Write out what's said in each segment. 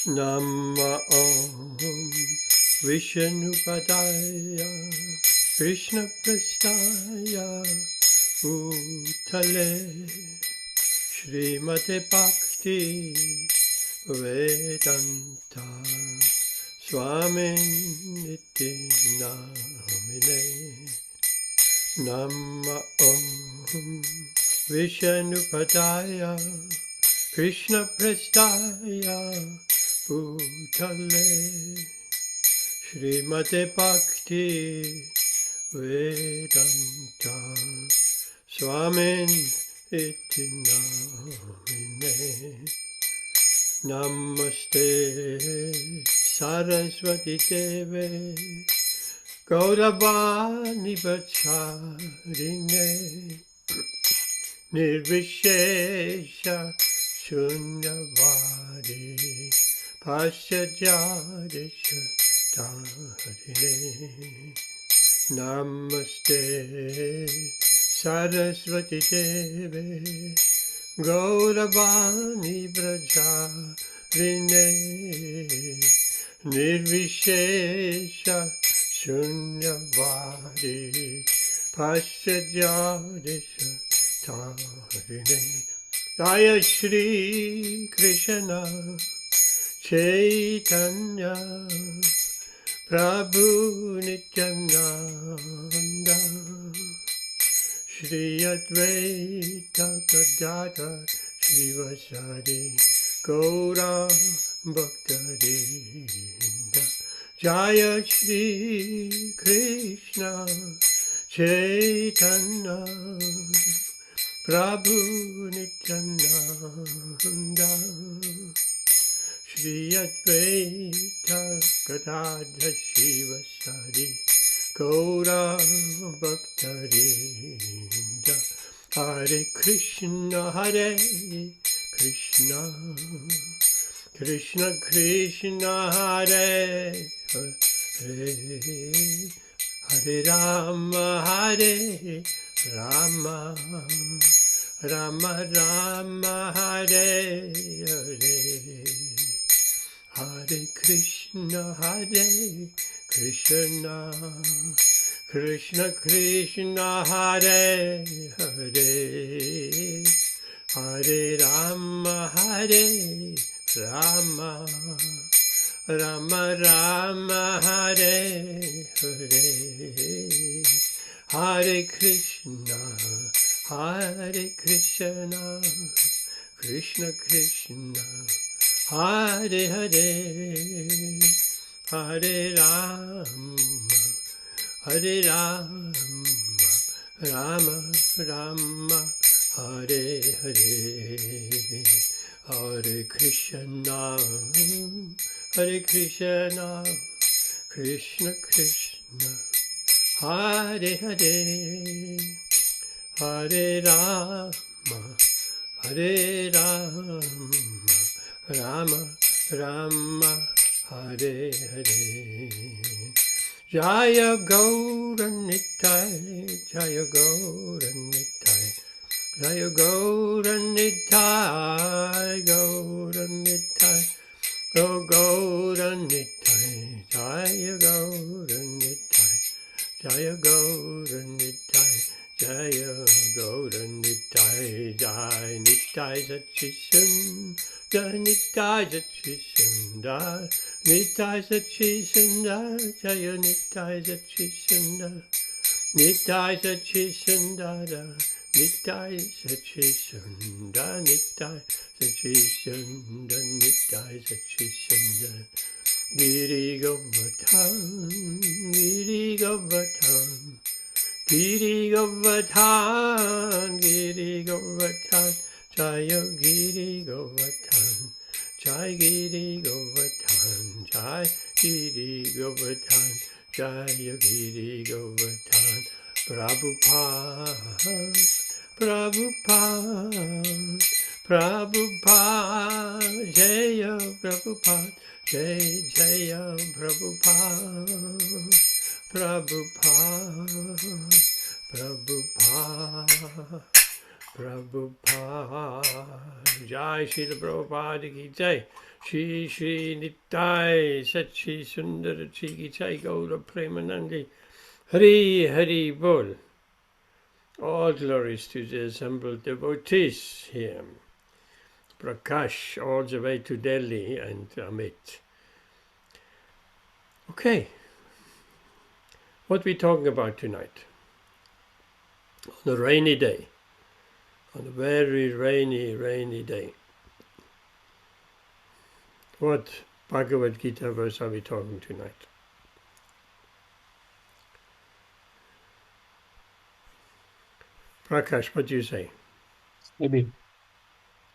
Nama Om Vishnupadaya Krishna Prastaya Bhutale Srimate Bhakti Vedanta Swamin Niti Namine Nama Om Vishnupadaya Krishna Prastaya Bhutale Srimate Bhakti Vedanta Swamin Iti Namine Namaste Saraswati Deve Gauravani Bacharine Nirvishesha Shunyavadi Paschajadisha Dharine Namaste Saraswati Deve Gauravani Brajarine Nirvishesha Shunyavadi Paschajadisha Dharine Jaya Shri Krishna Chaitanya Prabhu Nityananda Shri Advaita Gadadhar Shivasari Gaura Bhaktarinda Jaya Shri Krishna Chaitanya Prabhu Nityananda Shri Advaita Gadadhar Shivasari Gaura Bhaktarinda Hare Krishna Krishna Krishna Hare Hare Hare Rama Rama Rama Hare Hare Hare Krishna Krishna Krishna Hare Hare Hare Rama Rama Rama Hare Hare Hare Krishna Krishna Krishna Hare Hare Hare Rama Rama Hare Hare Hare Krishna Krishna Krishna Hare Hare Hare Rama Rama Rama Hare Hare Jaya Gaura Nitai Jaya Gaura Nitai Jaya Gaura Nitai Gaura Nitai Gaura Nitai Jaya Gaura Nitai Jaya Gaura Nitai Jaya Gaura Nitai Jai Nitai Satchishanda Nitai Satchishanda Nitai Satchishanda Jaya Nitai Satchishanda Nitai Satchishanda Nitai Satchishanda Nitai Satchishanda Nitai Satchishanda Giri Govardhan Giri Govardhan Giri Govardhan Giri Govardhan Jaya Giri Govardhan Jai Giri Govardhan Jai Giri Govardhan Jaya Giri Govardhan Prabhupada Jaya Prabhupada Jaya Prabhupada Jai Srila Prabhupada Ki Jai. Shri Shri Nittai Sachi Sundara Chi Ki Jai Gaura Premanandi. Hari Hari Bol. All glories to the assembled devotees here. Prakash all the way to Delhi and Amit. Okay. What are we talking about tonight? On a rainy day. On a very rainy day. What Bhagavad Gītā verse are we talking tonight? Prakash, what do you say? Maybe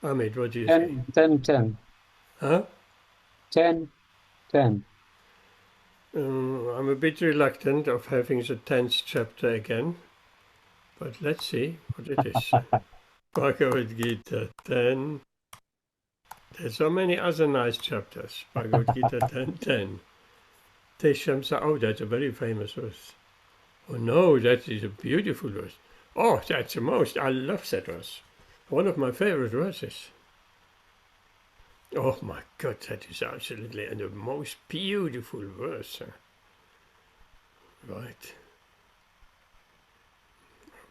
Amit, what do you say? 10. Huh? 10. I'm a bit reluctant of having the 10th chapter again, but let's see what it is. Bhagavad Gītā 10. There's so many other nice chapters. Bhagavad Gītā 10:10. Teshamsa. Oh, that's a very famous verse. Oh no, that is a beautiful verse. Oh, that's the most. I love that verse. One of my favorite verses. Oh my God, that is absolutely the most beautiful verse. Right.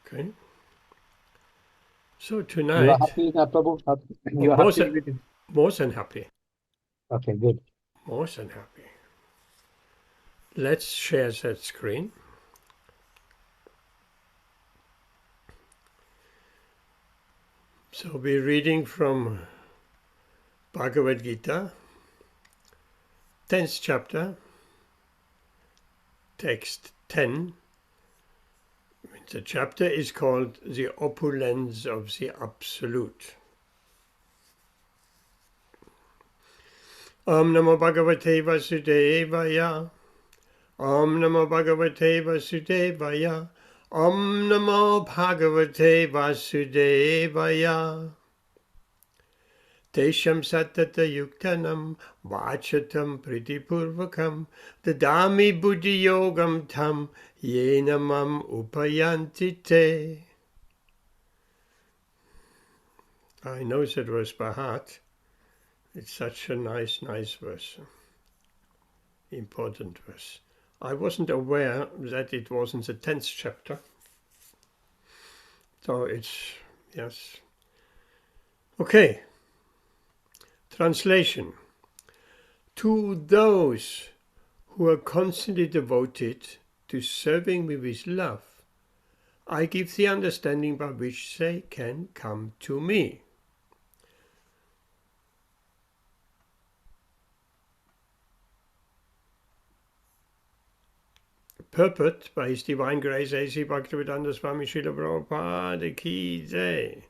Okay. So tonight. You are happy now, Prabhu? You are happy with it? More than happy. Okay, good. More than happy. Let's share that screen. So we're reading from Bhagavad Gītā, 10th chapter, text 10. The chapter is called The Opulence of the Absolute. Om Namo Bhagavate Vasudevaya. Om Namo Bhagavate Vasudevaya. Om Namo Bhagavate Vasudevaya. Tesham Satata Yuktanam Vachatam Pritipurvakam Dadami Buddhi Yogam Tam Yenamam Upayanti Te. I know that verse by heart. It's such a nice verse. Important verse. I wasn't aware that it was in the 10th chapter. So it's, yes. Okay. Translation. To those who are constantly devoted to serving me with love, I give the understanding by which they can come to me. Purport by His Divine Grace A.C. Bhaktivedanta Swami Srila Prabhupada Ki Jai.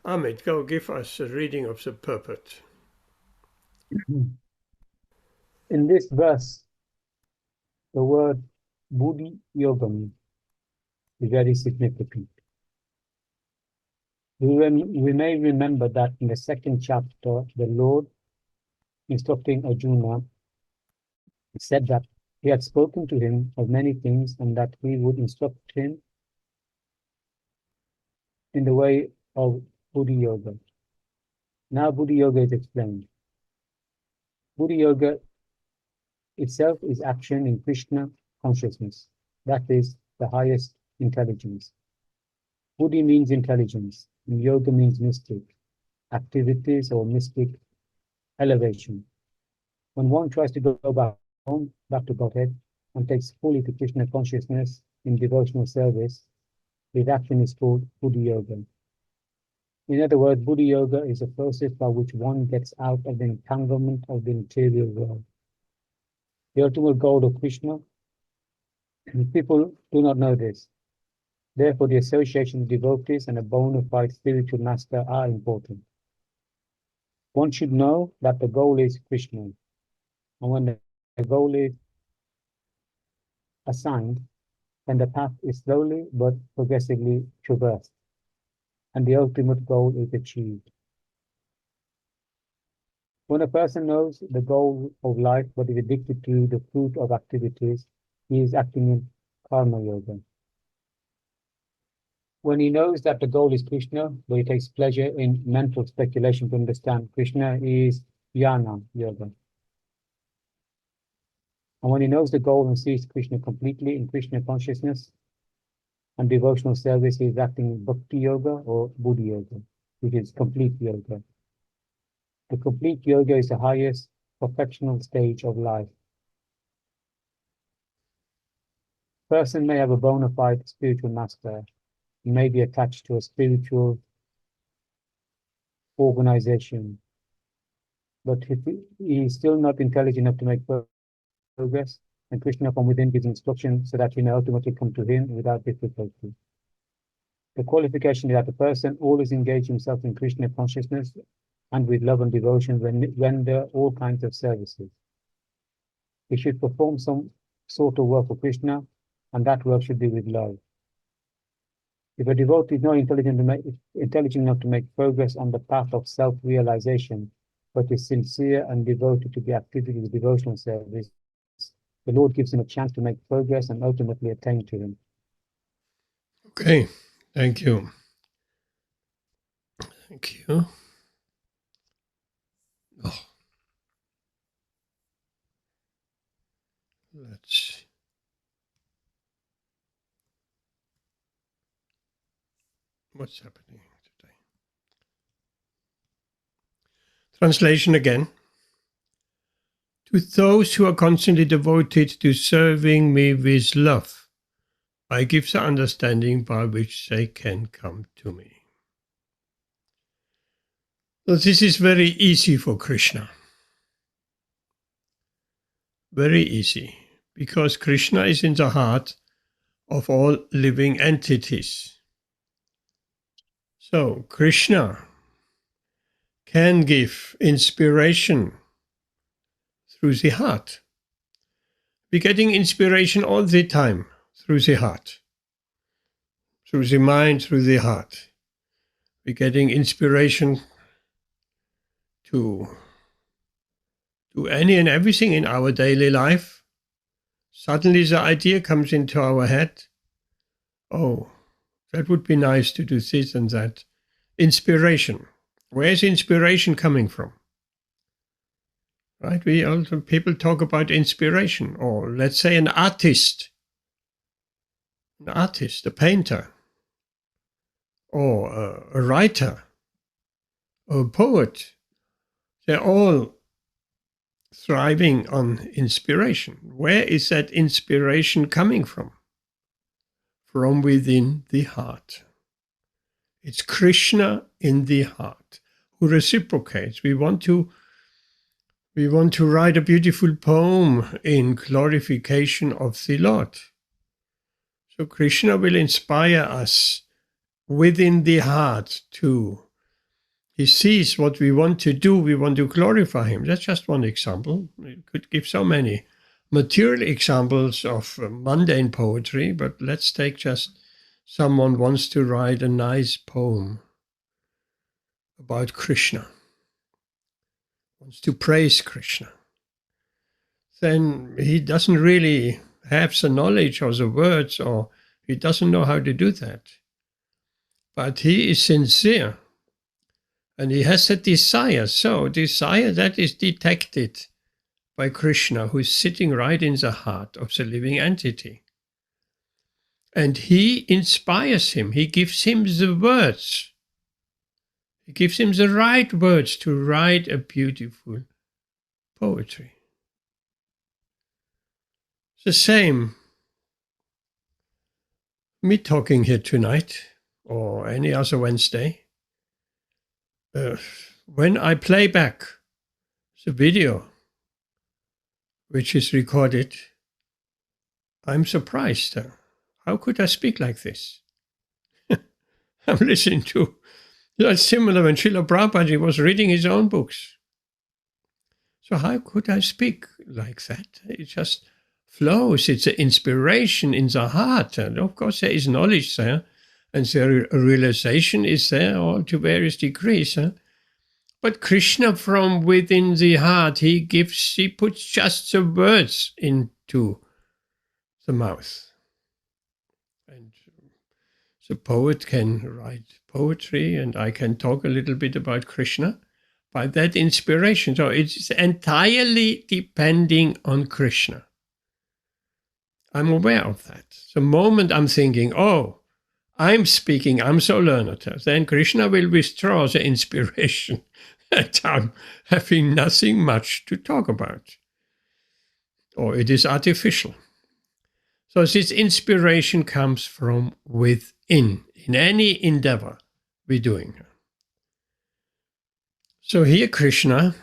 Amit, go give us a reading of the purport. In this verse, the word Buddhi Yogam is very significant. We may remember that in the 2nd chapter, the Lord, instructing Arjuna, said that he had spoken to him of many things and that he would instruct him in the way of Buddhi Yoga. Now Buddhi Yoga is explained. Buddhi Yoga itself is action in Krishna consciousness. That is the highest intelligence. Buddhi means intelligence, and yoga means mystic, activities or mystic elevation. When one tries to go back to Godhead, and takes fully to Krishna consciousness in devotional service, his action is called Buddhi Yoga. In other words, Buddhi Yoga is a process by which one gets out of the entanglement of the material world. The ultimate goal of Krishna, people do not know this. Therefore, the association of devotees and a bona fide spiritual master are important. One should know that the goal is Krishna. And when the goal is assigned, then the path is slowly but progressively traversed, and the ultimate goal is achieved. When a person knows the goal of life but is addicted to the fruit of activities, he is acting in karma yoga. when he knows that the goal is Krishna, but he takes pleasure in mental speculation to understand Krishna, is jnana yoga. And when he knows the goal and sees Krishna completely in Krishna consciousness and devotional service, he is acting in bhakti yoga or Buddhi yoga, which is complete yoga. The complete yoga is the highest perfectional stage of life. A person may have a bona fide spiritual master. He may be attached to a spiritual organization, but if he is still not intelligent enough to make progress, and Krishna from within gives instruction so that he may ultimately come to him without difficulty. The qualification is that the person always engage himself in Krishna consciousness and with love and devotion render all kinds of services. He should perform some sort of work for Krishna, and that work should be with love. If a devotee is not intelligent enough to make progress on the path of self-realization, but is sincere and devoted to the activity of devotional service, the Lord gives him a chance to make progress and ultimately attain to him. Okay, thank you. Thank you. Oh. Let's see. What's happening today? Translation again. To those who are constantly devoted to serving me with love, I give the understanding by which they can come to me. So this is very easy for Krishna. Very easy, because Krishna is in the heart of all living entities. So Krishna can give inspiration through the heart. We're getting inspiration all the time through the heart, through the mind, through the heart. We're getting inspiration to do any and everything in our daily life. Suddenly the idea comes into our head, oh, that would be nice to do this and that. Inspiration. Where's inspiration coming from? Right? People talk about inspiration, or let's say an artist, a painter, or a writer, or a poet. They're all thriving on inspiration. Where is that inspiration coming from? From within the heart. It's Krishna in the heart who reciprocates. We want to write a beautiful poem in glorification of the Lord. So Krishna will inspire us within the heart too. He sees what we want to do. We want to glorify him. That's just one example. We could give so many material examples of mundane poetry, but let's take just someone wants to write a nice poem about Krishna, wants to praise Krishna. Then he doesn't really have the knowledge or the words, or he doesn't know how to do that. But he is sincere and he has a desire. So desire that is detected by Krishna, who is sitting right in the heart of the living entity. And he inspires him. He gives him the words. He gives him the right words to write a beautiful poetry. The same, me talking here tonight or any other Wednesday, when I play back the video, which is recorded, I'm surprised. How could I speak like this? I'm listening to, that's similar when Srila Prabhupada was reading his own books. So how could I speak like that? It just flows. It's an inspiration in the heart. And of course, there is knowledge there, and the realization is there, all to various degrees. But Krishna from within the heart, he puts just the words into the mouth. And The poet can write poetry and I can talk a little bit about Krishna by that inspiration. So it's entirely depending on Krishna. I'm aware of that. The moment I'm thinking, oh, I'm speaking, I'm so learned, then Krishna will withdraw the inspiration that I'm having nothing much to talk about. Or it is artificial. So this inspiration comes from within, in any endeavor we're doing. So here Krishna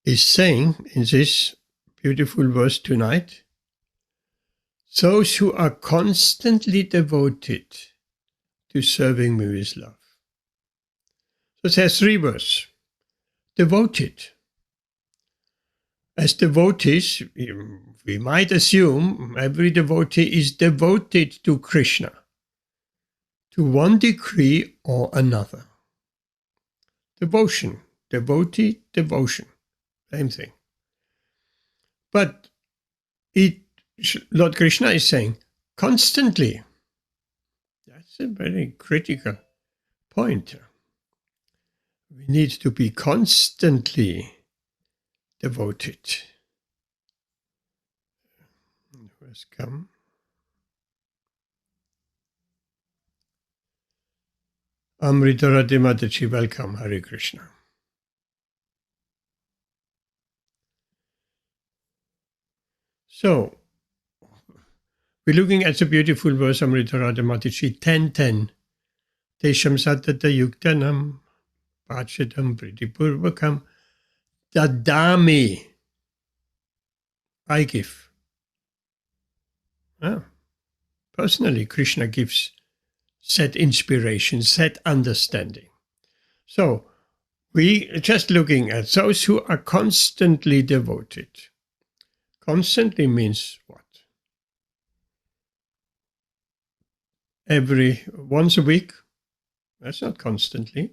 is saying in this beautiful verse tonight, those who are constantly devoted to serving me with love. So there's three words. Devoted. As devotees, we might assume every devotee is devoted to Krishna to one degree or another. Devotion, devotee, devotion, same thing. But Lord Krishna is saying constantly. That's a very critical point. We need to be constantly devoted. First come. Amrita Radhe Mataji, welcome, Hare Krishna. So, we're looking at the beautiful verse Amrita Radhe Mataji 10:10. Tesham Satata Yuktanam Pachatam Pritipurvakam Dadami. I give. Personally, Krishna gives set inspiration, set understanding. So, we are just looking at those who are constantly devoted. Constantly means what? Once a week? That's not constantly.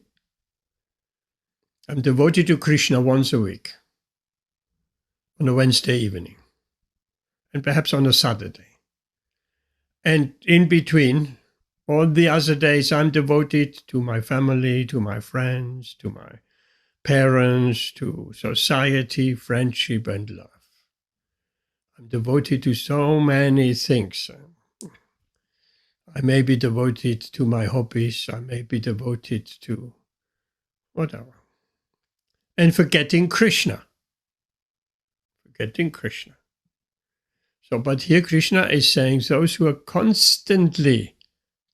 I'm devoted to Krishna once a week, on a Wednesday evening, and perhaps on a Saturday. And in between, all the other days, I'm devoted to my family, to my friends, to my parents, to society, friendship, and love. I'm devoted to so many things. I may be devoted to my hobbies. I may be devoted to whatever. And forgetting Krishna. Forgetting Krishna. So, but here Krishna is saying those who are constantly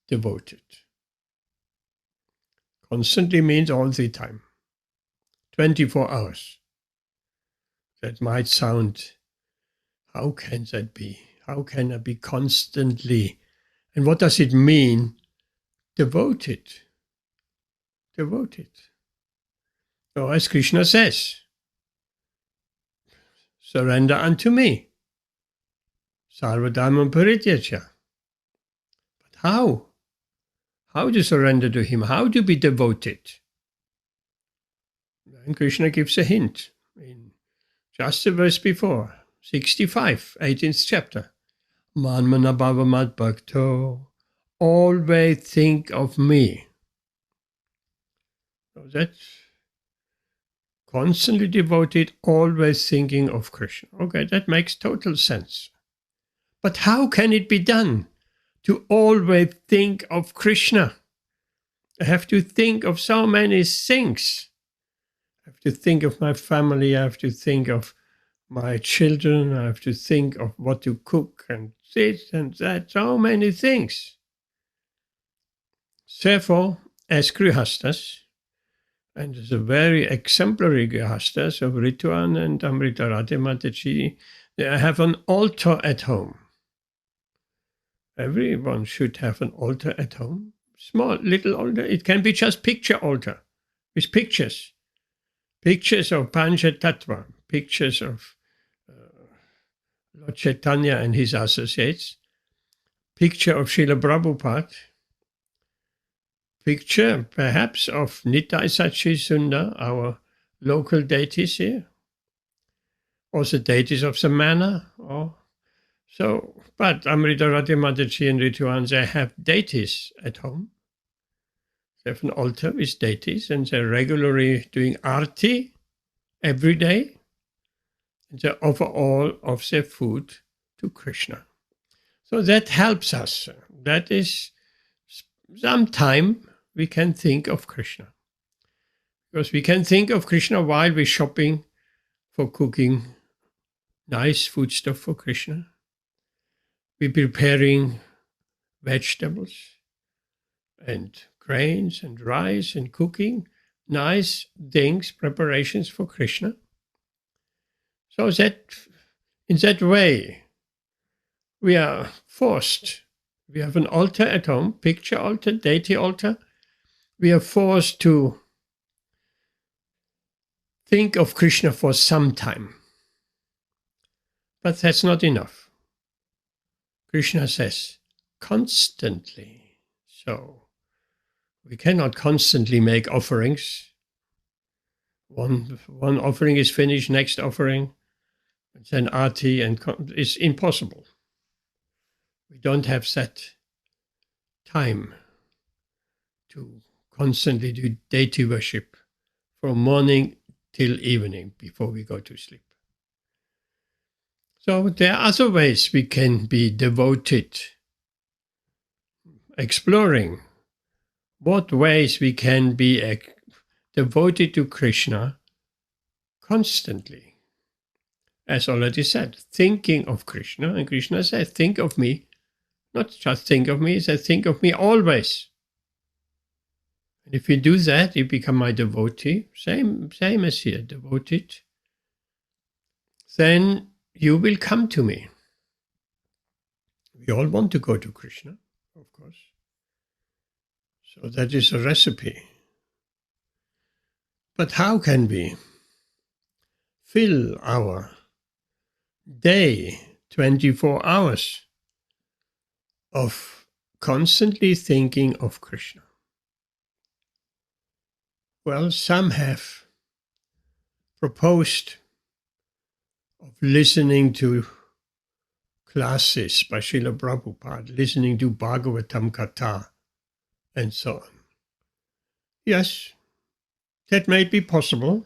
devoted. Constantly means all the time. 24 hours. That might sound, how can that be? How can I be constantly? And what does it mean? Devoted. Devoted. So as Krishna says, surrender unto me. Sarvadharma parityaja. But how? How to surrender to him? How to be devoted? And Krishna gives a hint in just the verse before, 65, 18th chapter. Manmana bhavamat bhakto, always think of me. So that's constantly devoted, always thinking of Krishna. Okay, that makes total sense. But how can it be done to always think of Krishna? I have to think of so many things. I have to think of my family, I have to think of my children, I have to think of what to cook and this and that, so many things. Therefore, as Grihastas, and as a very exemplary Grihastas of Rituan and Amrita Radhe Mataji, they have an altar at home. Everyone should have an altar at home. Small, little altar. It can be just picture altar with pictures. Pictures of Panchatattva, pictures of Lord Chaitanya and his associates, picture of Srila Prabhupada, picture perhaps of Nitai Sachi Sundar, our local deities here, or the deities of Samana, or So, but Amrita Rati Mataji and Rituan, they have deities at home. They have an altar with deities, and they're regularly doing arti every day. And they offer all of their food to Krishna. So that helps us. That is sometime we can think of Krishna. Because we can think of Krishna while we're shopping for cooking nice foodstuff for Krishna. We're preparing vegetables and grains and rice and cooking nice things, preparations for Krishna. So that in that way, we are forced. We have an altar at home, picture altar, deity altar. We are forced to think of Krishna for some time. But that's not enough. Krishna says, constantly. So we cannot constantly make offerings. One offering is finished, next offering, and then arti, and it's impossible. We don't have that time to constantly do deity worship from morning till evening before we go to sleep. So there are other ways we can be devoted, exploring what ways we can be devoted to Krishna constantly. As already said, thinking of Krishna, and Krishna said, think of me. Not just think of me, he said, think of me always. And if you do that, you become my devotee, same as here, devoted, then you will come to me. We all want to go to Krishna, of course. So that is a recipe. But how can we fill our day, 24 hours, of constantly thinking of Krishna? Well, some have proposed of listening to classes by Srila Prabhupada, listening to Bhagavatam Gītā, and so on. Yes, that may be possible.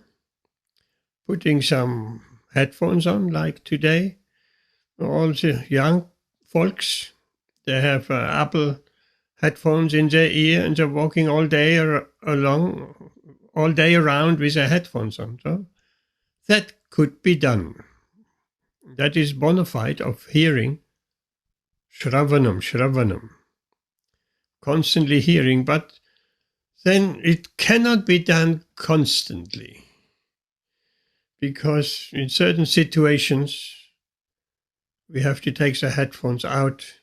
Putting some headphones on, like today, all the young folks, they have Apple headphones in their ear, and they're walking all day around with their headphones on. So that could be done. That is bona fide of hearing, shravanam, constantly hearing, but then it cannot be done constantly. Because in certain situations, we have to take the headphones out,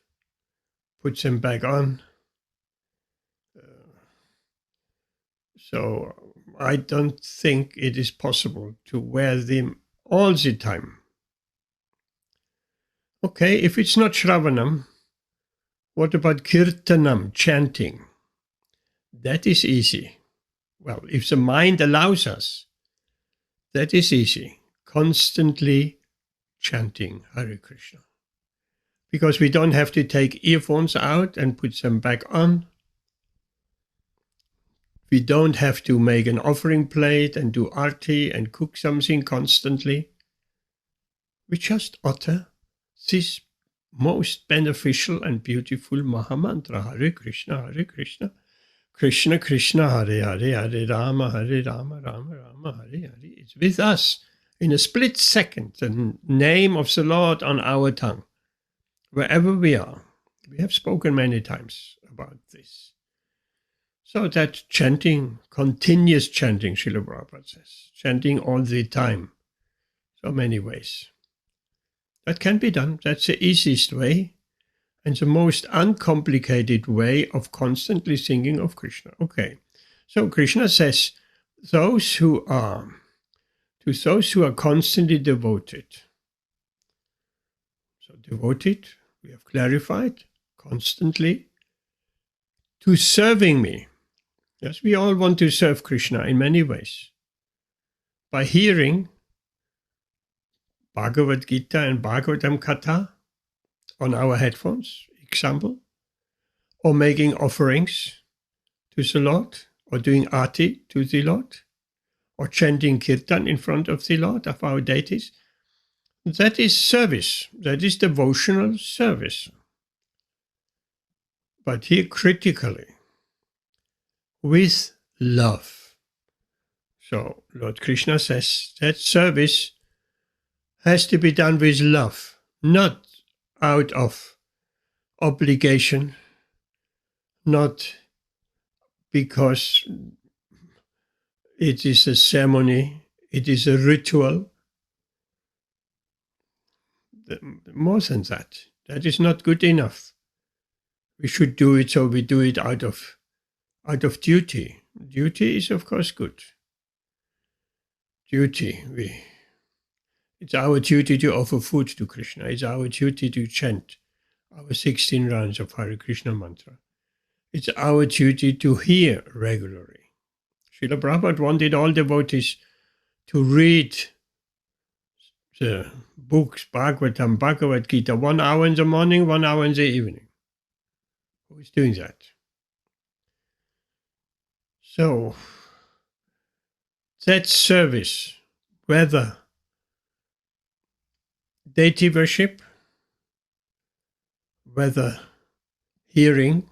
put them back on. So I don't think it is possible to wear them all the time. Okay, if it's not Shravanam, what about Kirtanam, chanting? That is easy. Well, if the mind allows us, that is easy. Constantly chanting Hare Krishna. Because we don't have to take earphones out and put them back on. We don't have to make an offering plate and do arti and cook something constantly. We just utter this most beneficial and beautiful Mahamantra, Hare Krishna, Krishna Krishna, Hare Hare, Hare Rama, Rama Rama, Hare Hare. It's with us in a split second, the name of the Lord on our tongue, wherever we are. We have spoken many times about this. So that chanting, continuous chanting, Srila Prabhupada says, chanting all the time, so many ways. That can be done. That's the easiest way and the most uncomplicated way of constantly thinking of Krishna. Okay, so Krishna says, those who are constantly devoted. So devoted, we have clarified, constantly, to serving me. Yes, we all want to serve Krishna in many ways. By hearing Bhagavad Gītā and Bhagavatam Gītā, on our headphones, example, or making offerings to the Lord, or doing arti to the Lord, or chanting Kirtan in front of the Lord, of our deities. That is service. That is devotional service. But here critically, with love. So Lord Krishna says that service has to be done with love, not out of obligation, not because it is a ceremony, it is a ritual. More than that. That is not good enough. We should do it, so we do it out of duty. Duty is of course good. Duty, it's our duty to offer food to Krishna. It's our duty to chant our 16 rounds of Hare Krishna mantra. It's our duty to hear regularly. Srila Prabhupada wanted all devotees to read the books, Bhagavatam, Bhagavad Gītā, 1 hour in the morning, 1 hour in the evening. Who is doing that? So, that service, whether deity worship, whether hearing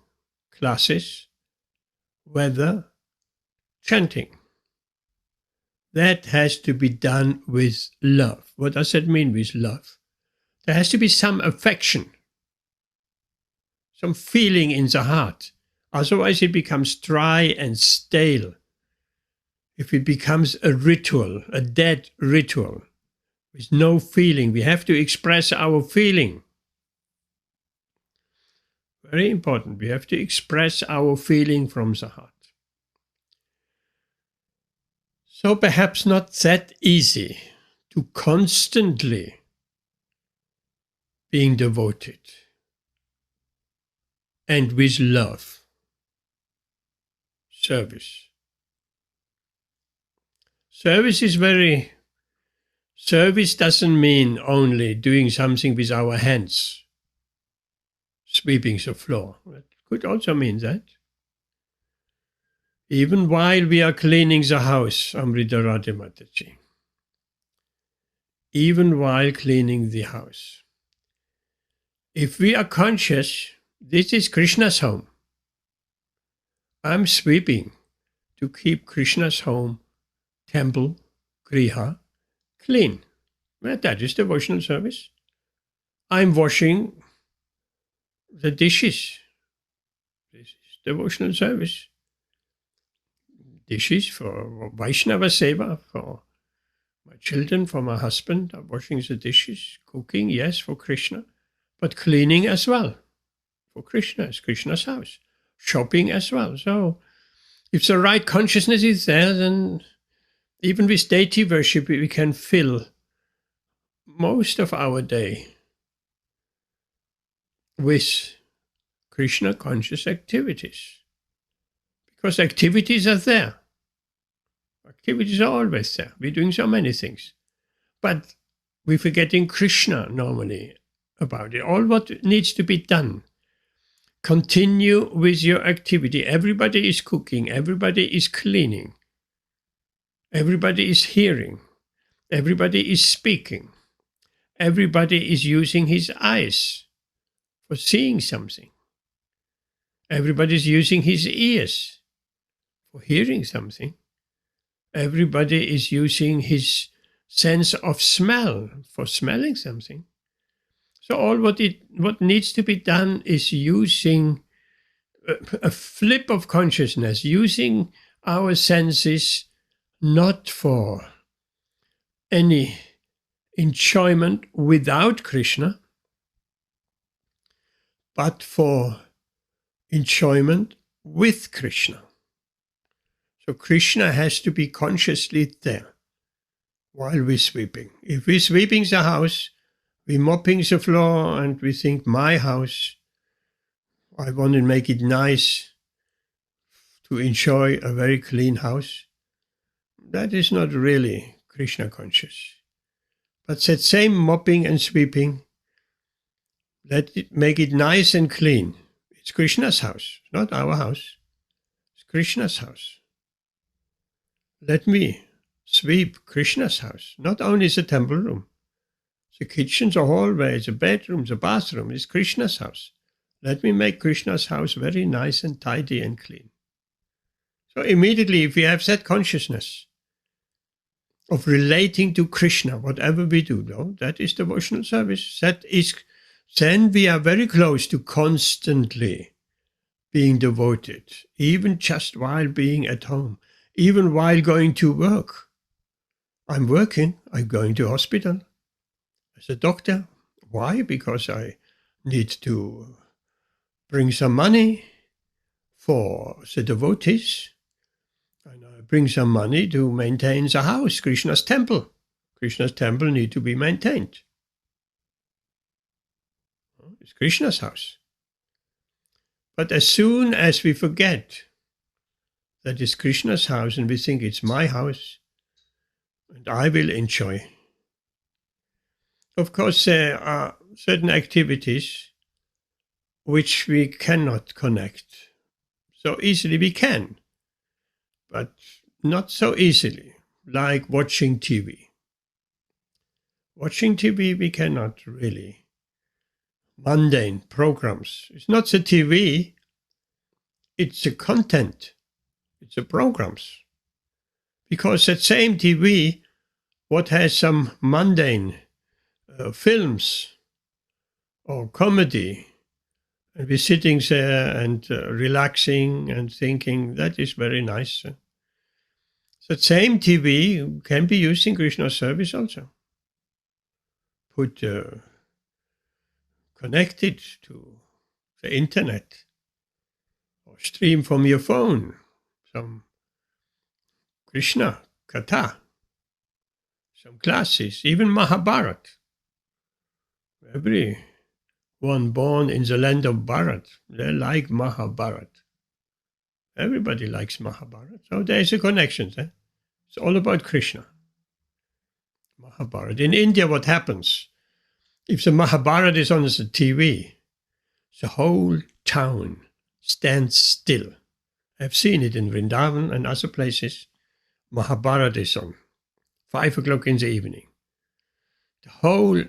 classes, whether chanting, that has to be done with love. What does that mean with love? There has to be some affection, some feeling in the heart. Otherwise it becomes dry and stale. If it becomes a ritual, a dead ritual, with no feeling, we have to express our feeling. Very important, we have to express our feeling from the heart. So perhaps not that easy to constantly being devoted and with love, service. Service doesn't mean only doing something with our hands, sweeping the floor. It could also mean that. Even while we are cleaning the house, Amrita Radhe Mataji, even while cleaning the house, if we are conscious, this is Krishna's home. I'm sweeping to keep Krishna's home, temple, griha, clean. Well, that is devotional service. I'm washing the dishes. This is devotional service. Dishes for Vaishnava Seva, for my children, for my husband. I'm washing the dishes, cooking, yes, for Krishna, but cleaning as well. For Krishna, it's Krishna's house. Shopping as well. So if the right consciousness is there, then even with deity worship, we can fill most of our day with Krishna conscious activities. Because activities are there. Activities are always there. We're doing so many things. But we're forgetting Krishna normally about it. All what needs to be done. Continue with your activity. Everybody is cooking. Everybody is cleaning. Everybody is hearing. Everybody is speaking. Everybody is using his eyes for seeing something. Everybody is using his ears for hearing something. Everybody is using his sense of smell for smelling something. So all what needs to be done is using a flip of consciousness, using our senses not for any enjoyment without Krishna, but for enjoyment with Krishna. So Krishna has to be consciously there while we're sweeping. If we're sweeping the house, we're mopping the floor and we think, my house, I want to make it nice to enjoy a very clean house. That is not really Krishna conscious. But that same mopping and sweeping, Make it nice and clean. It's Krishna's house, not our house. It's Krishna's house. Let me sweep Krishna's house, not only the temple room. The kitchen, the hallway, the bedroom, the bathroom is Krishna's house. Let me make Krishna's house very nice and tidy and clean. So immediately, if we have that consciousness of relating to Krishna, whatever we do, no, that is devotional service. Then we are very close to constantly being devoted, even just while being at home, even while going to work. I'm working, I'm going to hospital as a doctor. Why? Because I need to bring some money for the devotees. And I bring some money to maintain the house, Krishna's temple. Krishna's temple need to be maintained. It's Krishna's house. But as soon as we forget that it's Krishna's house and we think it's my house and I will enjoy. Of course, there are certain activities which we cannot connect so easily. We can, but not so easily, like watching TV. Watching TV, we cannot really. Mundane programs. It's not the TV, it's the content, it's the programs. Because that same TV, what has some mundane films or comedy, and we're sitting there and relaxing and thinking, that is very nice. That same TV can be used in Krishna service also. Connected to the internet or stream from your phone some Krishna Katha, some classes, even Mahabharata. Everyone born in the land of Bharat, they like Mahabharata. Everybody likes Mahabharata. So there's a connection there. It's all about Krishna. Mahabharata. In India, what happens? If the Mahabharata is on the TV, the whole town stands still. I've seen it in Vrindavan and other places. Mahabharata is on 5 o'clock in the evening. The whole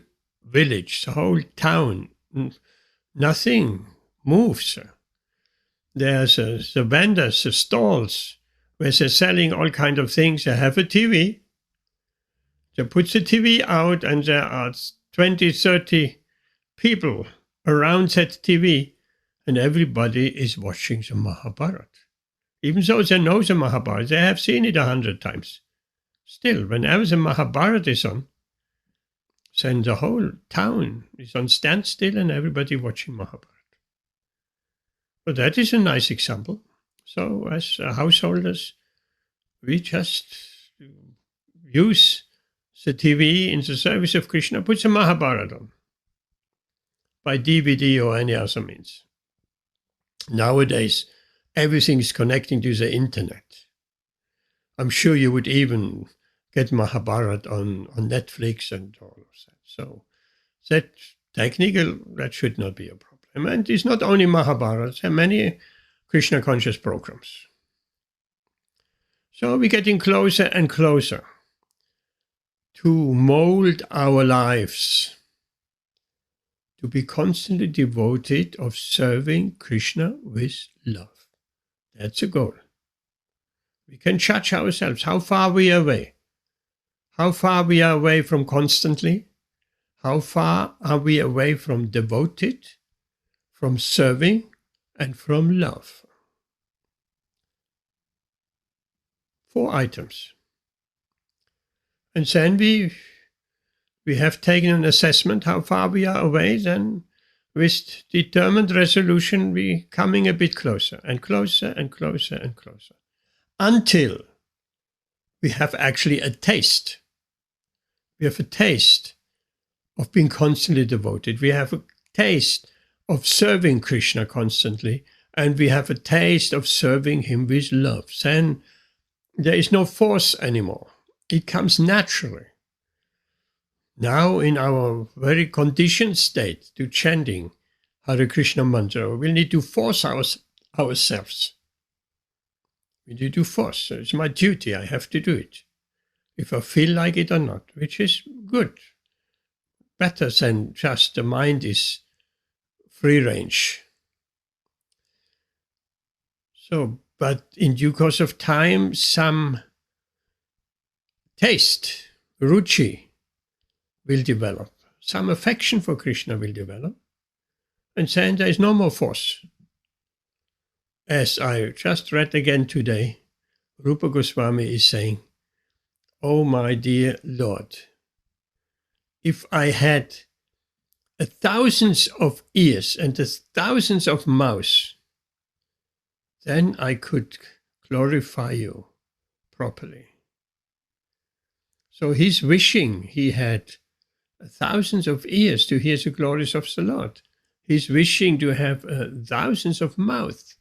village, the whole town, nothing moves. There's the vendors, the stalls, where they're selling all kinds of things. They have a TV. They put the TV out and there are 20, 30 people around that TV and everybody is watching the Mahabharata. Even though they know the Mahabharata, they have seen it 100 times. Still, whenever the Mahabharata is on, then the whole town is on standstill and everybody watching Mahabharata. But that is a nice example. So as householders, we just use the TV in the service of Krishna, put the Mahabharata on by DVD or any other means. Nowadays, everything is connecting to the internet. I'm sure you would even get Mahabharata on Netflix and all of that. So that should not be a problem. And it's not only Mahabharata, there are many Krishna conscious programs. So we're getting closer and closer to mold our lives to be constantly devoted of serving Krishna with love. That's a goal. We can judge ourselves how far we are away. How far we are away from constantly. How far are we away from devoted, from serving, and from love. 4 items. And then we have taken an assessment how far we are away, then with determined resolution we coming a bit closer and closer and closer and closer until we have actually a taste. We have a taste of being constantly devoted. We have a taste of serving Krishna constantly, and we have a taste of serving him with love. Then there is no force anymore. It comes naturally. now in our very conditioned state to chanting Hare Krishna mantra, we'll need to force ourselves. We need to force. So it's my duty. I have to do it, if I feel like it or not, which is good. Better than just the mind is free range. So, but in due course of time, some taste, ruchi, will develop. Some affection for Krishna will develop. And then there is no more force. As I just read again today, Rupa Goswami is saying, "Oh my dear Lord, if I had thousands of ears and thousands of mouths, then I could glorify you properly." So he's wishing he had thousands of ears to hear the glories of the Lord. He's wishing to have thousands of mouths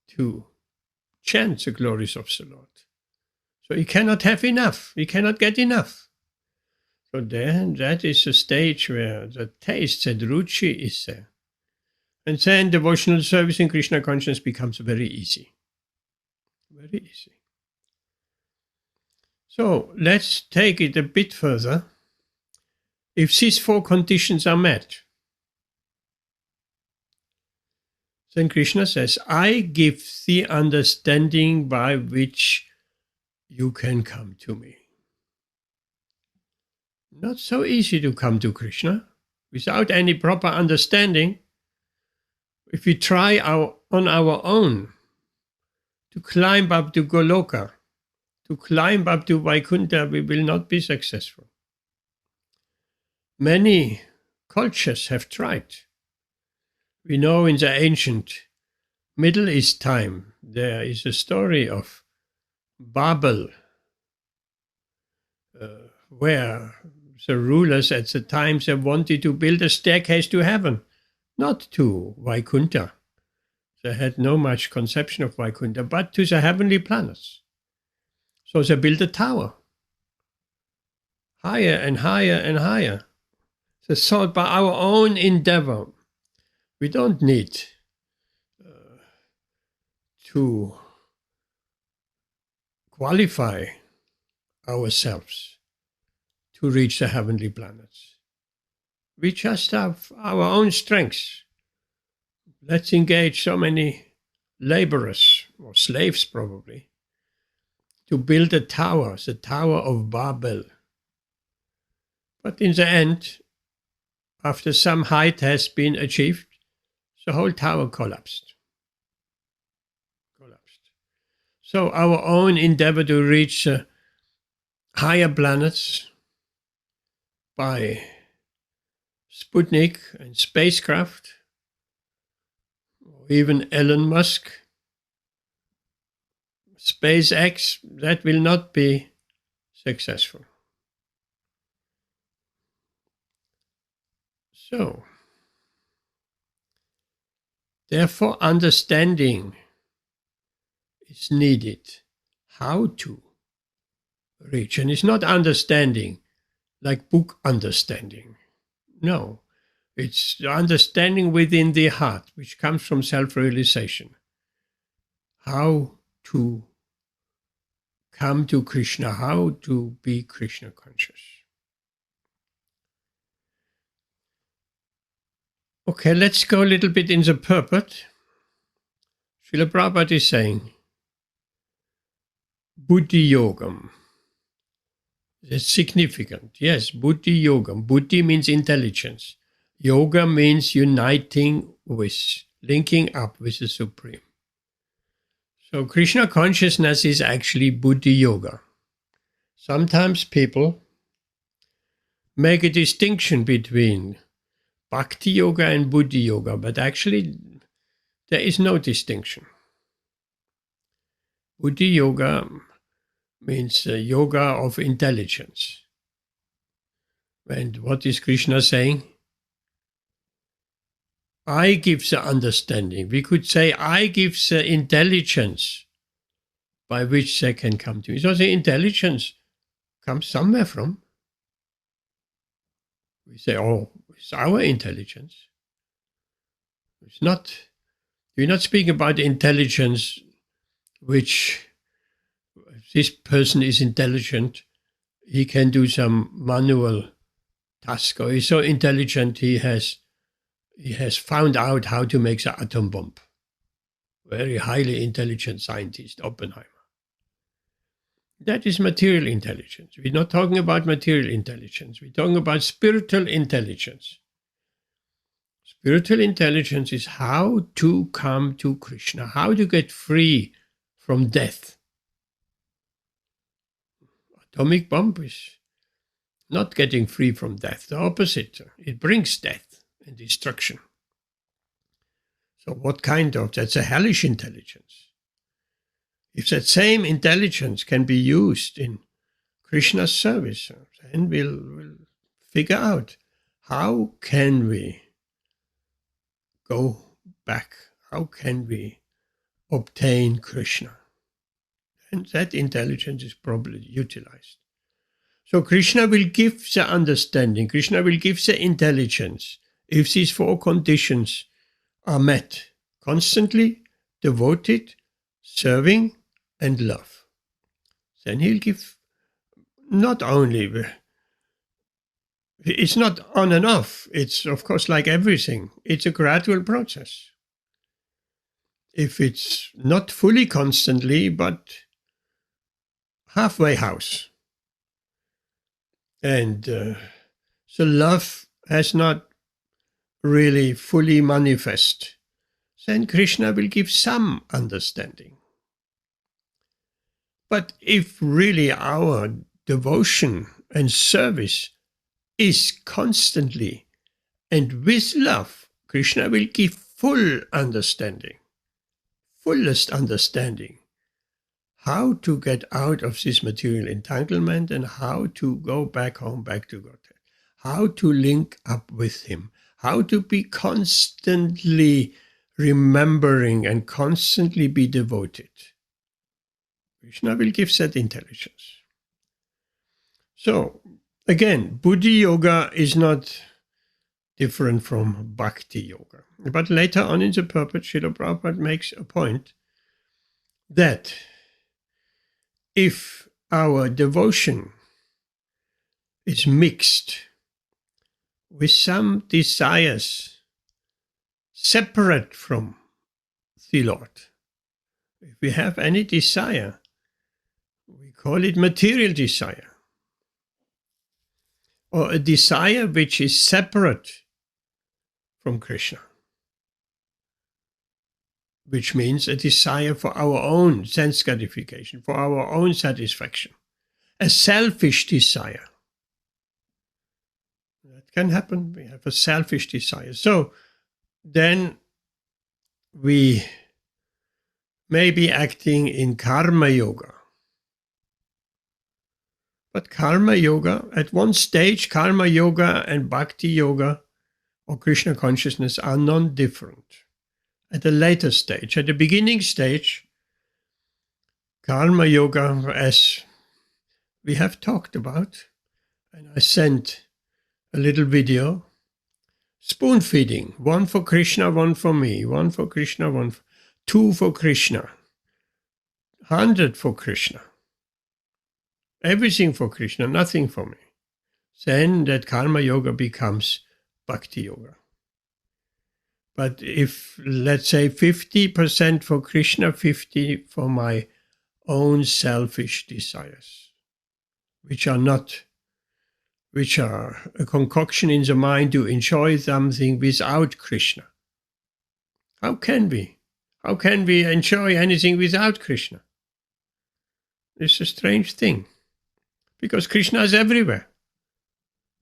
to chant the glories of the Lord. So he cannot have enough. He cannot get enough. So then that is a stage where the taste and ruchi is there. And then devotional service in Krishna consciousness becomes very easy. Very easy. So let's take it a bit further. If these four conditions are met, then Krishna says, "I give the understanding by which you can come to me." Not so easy to come to Krishna without any proper understanding. If we try on our own to climb up to Goloka, to climb up to Vaikuntha, we will not be successful. Many cultures have tried. We know in the ancient Middle East time, there is a story of Babel, where the rulers at the time they wanted to build a staircase to heaven, not to Vaikuntha. They had no much conception of Vaikuntha, but to the heavenly planets. So they built a tower, higher and higher and higher. They thought, by our own endeavor, we don't need to qualify ourselves to reach the heavenly planets. We just have our own strengths. Let's engage so many laborers, or slaves probably, to build a tower, the Tower of Babel. But in the end, after some height has been achieved, the whole tower collapsed. So our own endeavor to reach higher planets by Sputnik and spacecraft, or even Elon Musk, SpaceX, that will not be successful. So, therefore, understanding is needed. How to reach. And it's not understanding like book understanding. No, it's the understanding within the heart, which comes from self-realization. How to come to Krishna, how to be Krishna conscious. Okay, let's go a little bit in the purport. Srila Prabhupada is saying, Buddhi Yogam. It's significant. Yes, Buddhi Yogam. Buddhi means intelligence. Yoga means uniting with, linking up with the Supreme. So Krishna consciousness is actually Buddhi Yoga. Sometimes people make a distinction between Bhakti Yoga and Buddhi Yoga, but actually there is no distinction. Buddhi Yoga means yoga of intelligence. And what is Krishna saying? I give the understanding. We could say, I give the intelligence by which they can come to me. So the intelligence comes somewhere from. We say, oh, it's our intelligence. It's not, we're not speaking about intelligence which, if this person is intelligent, he can do some manual task, or he's so intelligent he has found out how to make the atom bomb. Very highly intelligent scientist, Oppenheimer. That is material intelligence. We're not talking about material intelligence. We're talking about spiritual intelligence. Spiritual intelligence is how to come to Krishna, how to get free from death. Atomic bomb is not getting free from death. The opposite. It brings death and destruction. So what kind of? That's a hellish intelligence. If that same intelligence can be used in Krishna's service, then we'll figure out how can we go back? How can we obtain Krishna? And that intelligence is probably utilized. So Krishna will give the understanding, Krishna will give the intelligence if these four conditions are met: constantly, devoted, serving, and love. Then he'll give not only, it's not on and off, it's of course like everything, it's a gradual process. If it's not fully constantly, but halfway house. And so love has not really fully manifest, then Krishna will give some understanding. But if really our devotion and service is constantly and with love, Krishna will give full understanding, fullest understanding, how to get out of this material entanglement and how to go back home, back to Godhead, how to link up with Him, how to be constantly remembering and constantly be devoted. Krishna will give that intelligence. So, again, Buddhi Yoga is not different from Bhakti Yoga. But later on in the purport, Srila Prabhupada makes a point that if our devotion is mixed with some desires separate from the Lord, if we have any desire, we call it material desire, or a desire which is separate from Krishna, which means a desire for our own sense gratification, for our own satisfaction, a selfish desire. That can happen. We have a selfish desire. So then we may be acting in karma yoga. But karma yoga, at one stage, karma yoga and bhakti yoga or Krishna consciousness are non-different. At a later stage, at the beginning stage, karma yoga, as we have talked about, and I sent a little video, spoon feeding, one for Krishna, one for me, one for Krishna, two for Krishna, 100 for Krishna, everything for Krishna, nothing for me. Then that karma yoga becomes bhakti yoga. But if, let's say, 50% for Krishna, 50% for my own selfish desires, which are a concoction in the mind to enjoy something without Krishna. How can we? How can we enjoy anything without Krishna? It's a strange thing, because Krishna is everywhere.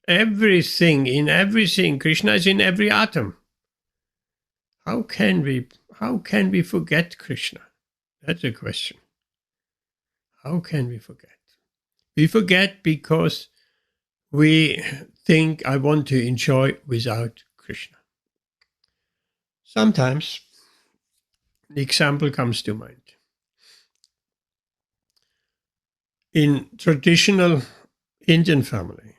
Everything, in everything, Krishna is in every atom. How can we forget Krishna? That's a question. How can we forget? We forget because we think I want to enjoy without Krishna. Sometimes the example comes to mind. In traditional Indian family,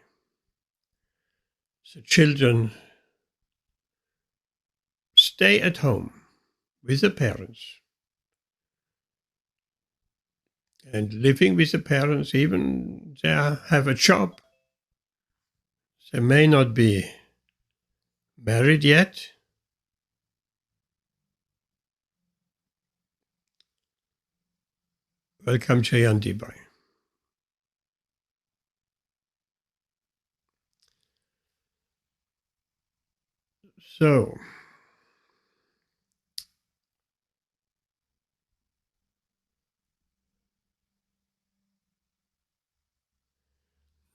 the children stay at home with the parents. And living with the parents, even they have a job. They may not be married yet. Welcome, Jayanti Bhai. So,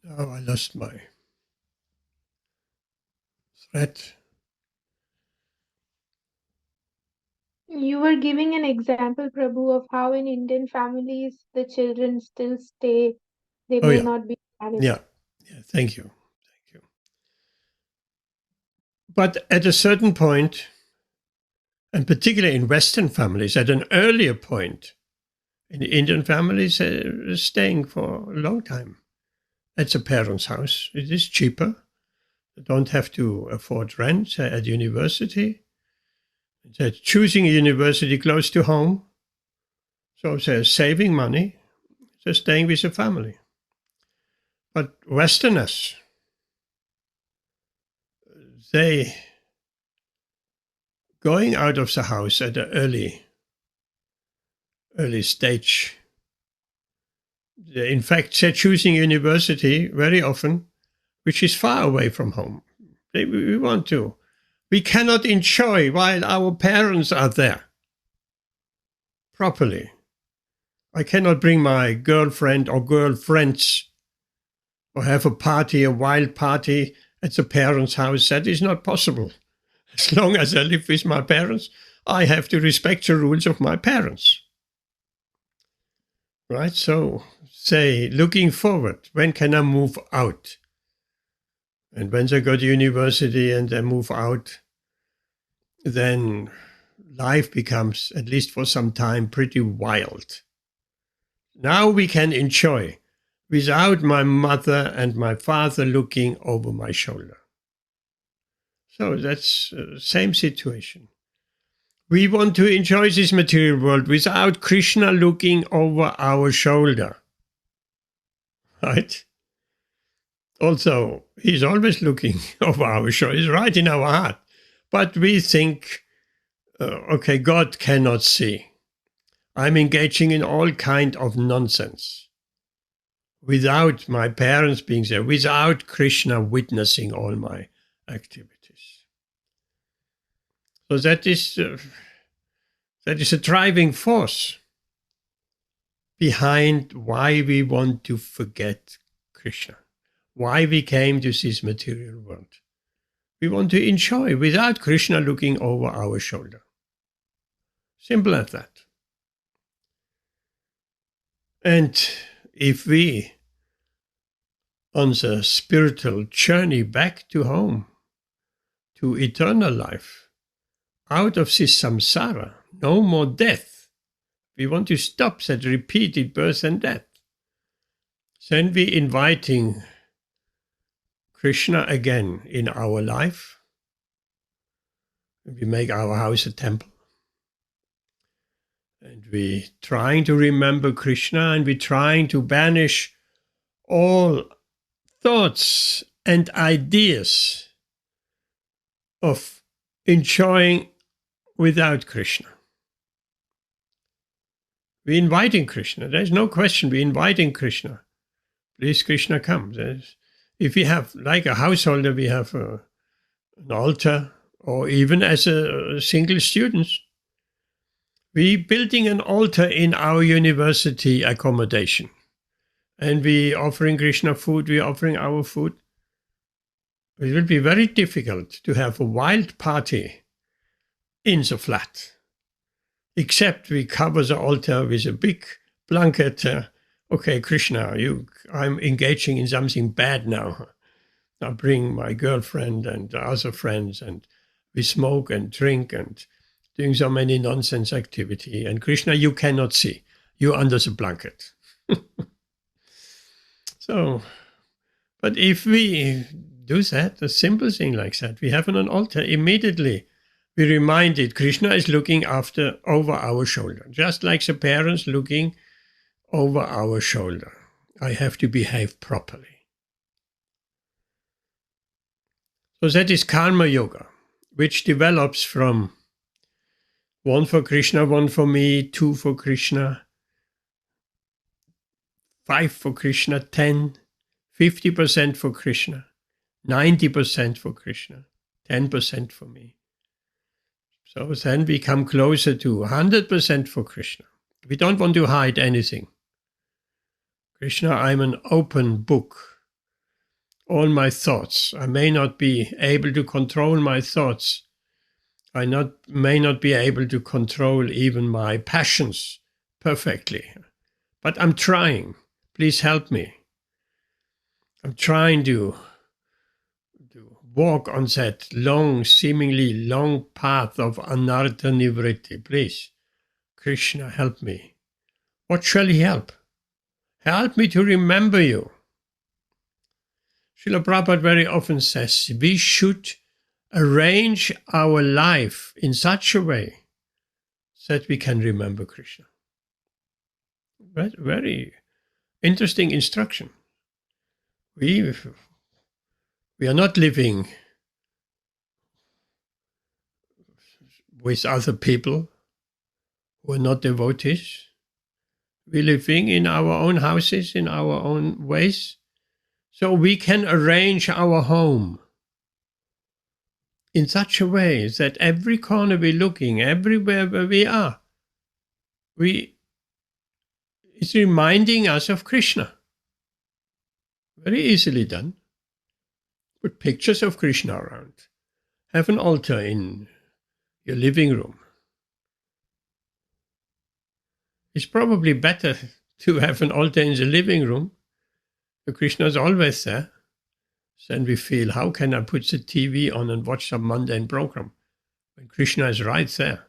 now I lost my thread. You were giving an example, Prabhu, of how in Indian families the children still stay. They Oh may yeah, not be married. yeah. Thank you. But at a certain point, and particularly in Western families, at an earlier point, in Indian families, staying for a long time at the parents' house. It is cheaper. They don't have to afford rent at university. They're choosing a university close to home. So they're saving money. They're staying with the family. But Westerners, they going out of the house at an early stage. In fact, they're choosing university very often, which is far away from home. We cannot enjoy while our parents are there properly. I cannot bring my girlfriend or girlfriends or have a wild party at the parents' house. That is not possible. As long as I live with my parents, I have to respect the rules of my parents. Right? So, say, looking forward, when can I move out? And when they go to university and they move out, then life becomes, at least for some time, pretty wild. Now we can enjoy without my mother and my father looking over my shoulder. So that's the same situation. We want to enjoy this material world without Krishna looking over our shoulder. Right? Also, he's always looking over our shoulder. He's right in our heart. But we think, okay, God cannot see. I'm engaging in all kind of nonsense without my parents being there, without Krishna witnessing all my activities. So that is a driving force behind why we want to forget Krishna, why we came to this material world. We want to enjoy without Krishna looking over our shoulder. Simple as that. And if we, on the spiritual journey back to home, to eternal life, out of this samsara, no more death, we want to stop that repeated birth and death, then we inviting Krishna again in our life. We make our house a temple. And we trying to remember Krishna, and we trying to banish all thoughts and ideas of enjoying without Krishna. We're inviting Krishna. There's no question. We're inviting Krishna. Please, Krishna, come. If we have, like a householder, we have an altar, or even as a single student, we're building an altar in our university accommodation. And we're offering Krishna food, we're offering our food. It will be very difficult to have a wild party in the flat, except we cover the altar with a big blanket. Okay, Krishna, I'm engaging in something bad now. I bring my girlfriend and other friends, and we smoke and drink and doing so many nonsense activity. And Krishna, you cannot see. You're under the blanket. So, but if we do that, a simple thing like that. We have on an altar immediately. We reminded Krishna is looking over our shoulder, just like the parents looking over our shoulder. I have to behave properly. So that is karma yoga, which develops from 1 for Krishna, 1 for me, 2 for Krishna, 5 for Krishna, 10, 50% for Krishna, 90% for Krishna, 10% for me. So then we come closer to 100% for Krishna. We don't want to hide anything. Krishna, I'm an open book. All my thoughts, I may not be able to control my thoughts. I may not be able to control even my passions perfectly. But I'm trying. Please help me. I'm trying to walk on that seemingly long path of anartha nivritti. Please, Krishna, help me. What shall he help? Help me to remember you. Srila Prabhupada very often says we should arrange our life in such a way that we can remember Krishna. Very interesting instruction. We are not living with other people who are not devotees. We're living in our own houses, in our own ways, so we can arrange our home in such a way that every corner we're looking, everywhere where we are, it's reminding us of Krishna. Very easily done. Put pictures of Krishna around. Have an altar in your living room. It's probably better to have an altar in the living room. The Krishna is always there. Then we feel, how can I put the TV on and watch some mundane program when Krishna is right there?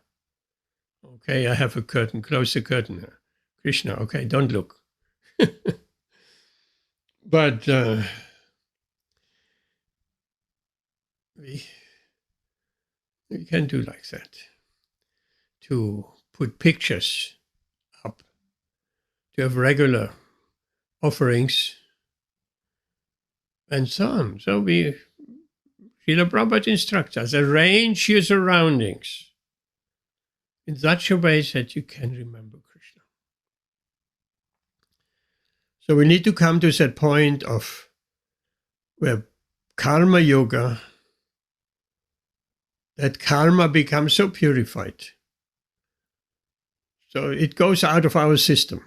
Okay, I have a curtain. Close the curtain. Krishna, okay, don't look. But we can do like that. To put pictures up, to have regular offerings, and so on. So Srila Prabhupada instructs us, arrange your surroundings in such a way that you can remember Krishna. So we need to come to that point of where karma yoga, that karma becomes so purified. So it goes out of our system.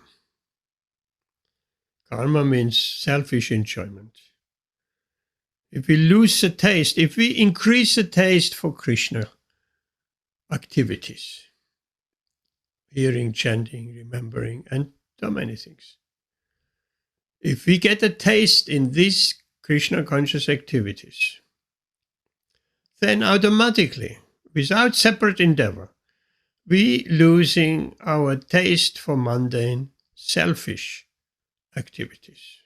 Karma means selfish enjoyment. If we lose the taste, if we increase the taste for Krishna activities, hearing, chanting, remembering, and so many things. If we get a taste in these Krishna conscious activities, then automatically, without separate endeavor, we losing our taste for mundane, selfish activities.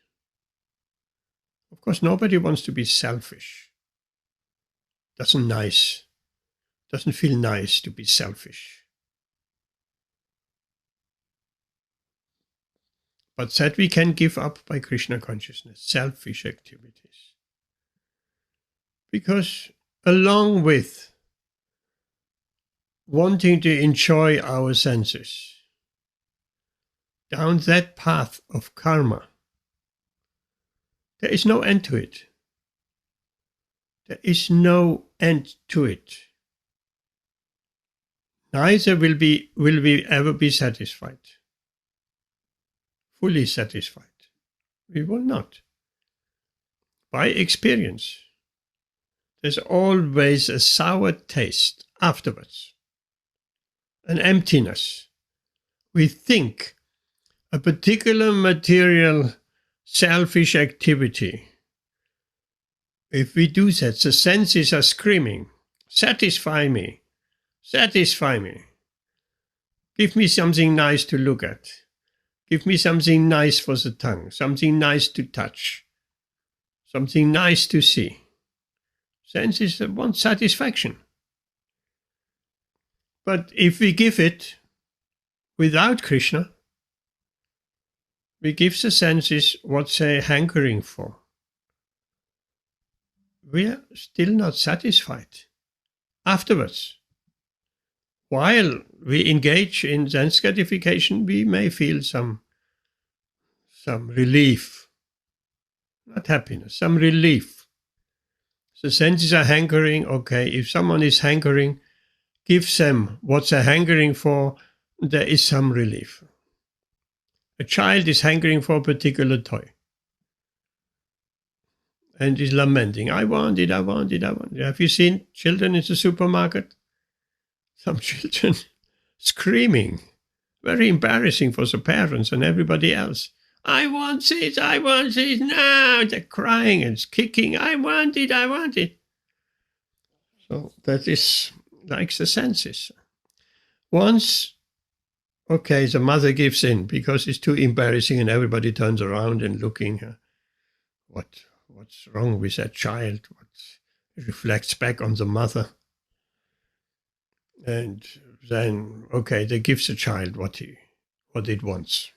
Of course, nobody wants to be selfish. Doesn't feel nice to be selfish. But that we can give up by Krishna consciousness, selfish activities. Because along with wanting to enjoy our senses, down that path of karma, there is no end to it. There is no end to it. Neither will we ever be satisfied. Fully satisfied. We will not. By experience, there's always a sour taste afterwards. An emptiness. We think a particular material selfish activity, if we do that, the senses are screaming, satisfy me, satisfy me. Give me something nice to look at. Give me something nice for the tongue, something nice to touch, something nice to see. Senses want satisfaction. But if we give it without Krishna, we give the senses what they're hankering for. We are still not satisfied. Afterwards, while we engage in sense gratification, we may feel some relief, not happiness, some relief. The senses are hankering. Okay, if someone is hankering, give them what they're hankering for, there is some relief. A child is hankering for a particular toy and is lamenting, I want it, I want it, I want it. Have you seen children in the supermarket? Some children screaming, very embarrassing for the parents and everybody else. I want this, now. They're crying and kicking, I want it, I want it. So that is like the senses. Once, okay, the mother gives in because it's too embarrassing and everybody turns around and looking, what's wrong with that child? What reflects back on the mother? And then, okay, they give the child what it wants.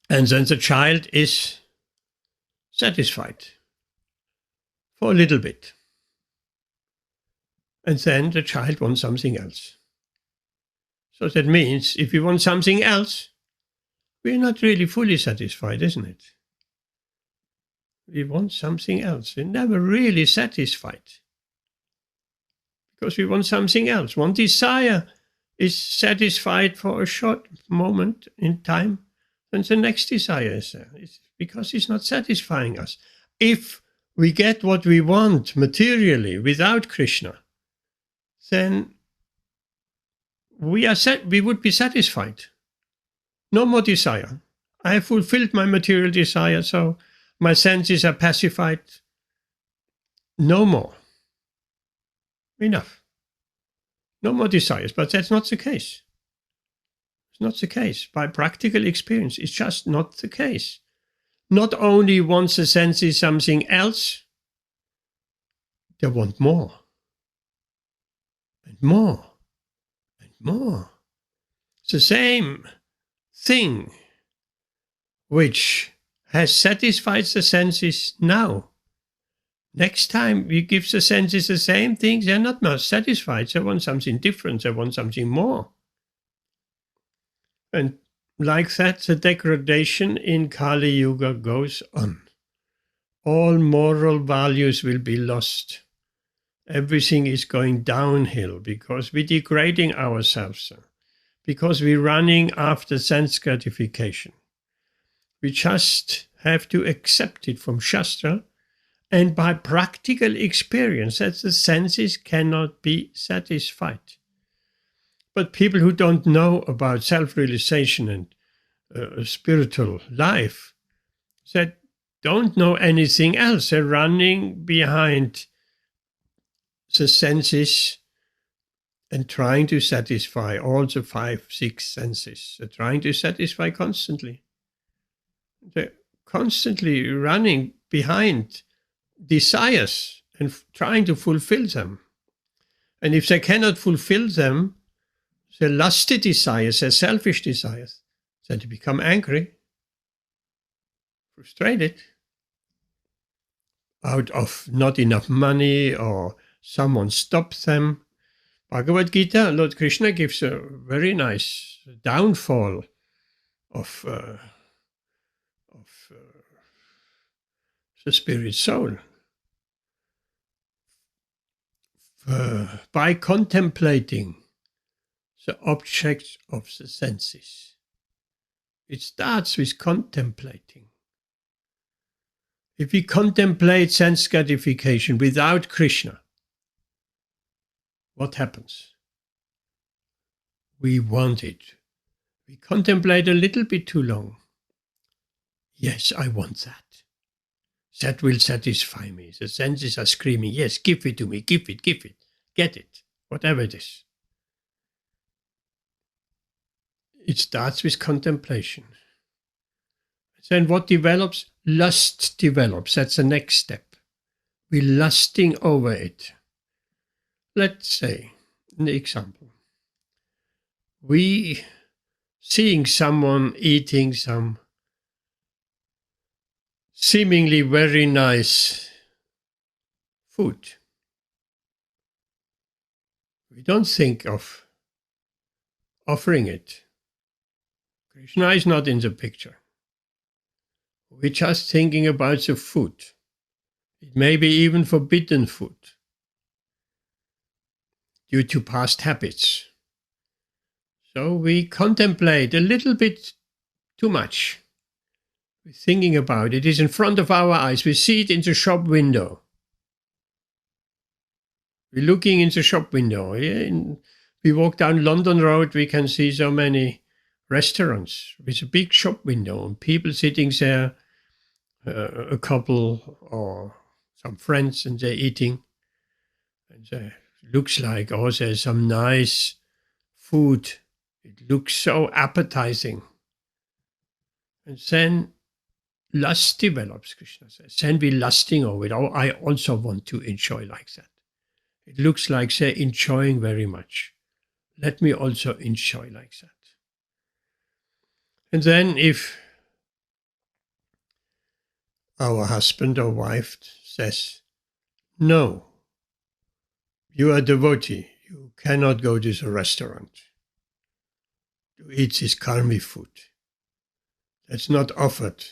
And then the child is satisfied for a little bit. And then the child wants something else. So that means if we want something else, we're not really fully satisfied, isn't it? We want something else. We're never really satisfied because we want something else. One desire is satisfied for a short moment in time, and the next desire is there. It's because it's not satisfying us. If we get what we want materially without Krishna, then we would be satisfied. No more desire. I have fulfilled my material desire, so my senses are pacified. No more. Enough. No more desires, but that's not the case. It's not the case. By practical experience, it's just not the case. Not only wants the senses something else, they want more. And more. And more. It's the same thing which has satisfied the senses now. Next time we give the senses the same thing, they're not more satisfied. They want something different. They want something more. And like that, the degradation in Kali Yuga goes on. All moral values will be lost. Everything is going downhill because we're degrading ourselves, because we're running after sense gratification. We just have to accept it from Shastra and by practical experience that the senses cannot be satisfied. But people who don't know about self-realization and spiritual life, that don't know anything else, they're running behind the senses and trying to satisfy all the 5, 6 senses. They're trying to satisfy constantly. They're constantly running behind desires and trying to fulfill them. And if they cannot fulfill them, the lusty desires, the selfish desires, then they become angry, frustrated, out of not enough money or someone stops them. Bhagavad Gītā, Lord Krishna gives a very nice downfall of the spirit soul. By contemplating the objects of the senses. It starts with contemplating. If we contemplate sense gratification without Krishna, what happens? We want it. We contemplate a little bit too long. Yes, I want that. That will satisfy me. The senses are screaming, yes, give it to me, give it, get it. whatever it is. It starts with contemplation. Then what develops? Lust develops. That's the next step. We're lusting over it. Let's say, an example. We seeing someone eating some seemingly very nice food. We don't think of offering it. Krishna is not in the picture. We're just thinking about the food. It may be even forbidden food due to past habits. So we contemplate a little bit too much. We're thinking about it. It is in front of our eyes. We see it in the shop window. We're looking in the shop window. We walk down London Road, we can see so many restaurants with a big shop window and people sitting there, a couple or some friends, and they're eating. And it looks like, oh, there's some nice food. It looks so appetizing. And then lust develops, Krishna says. Then we're lusting over it. Oh, I also want to enjoy like that. It looks like they're enjoying very much. Let me also enjoy like that. And then if our husband or wife says, no, you are a devotee, you cannot go to the restaurant to eat this karmi food. That's not offered.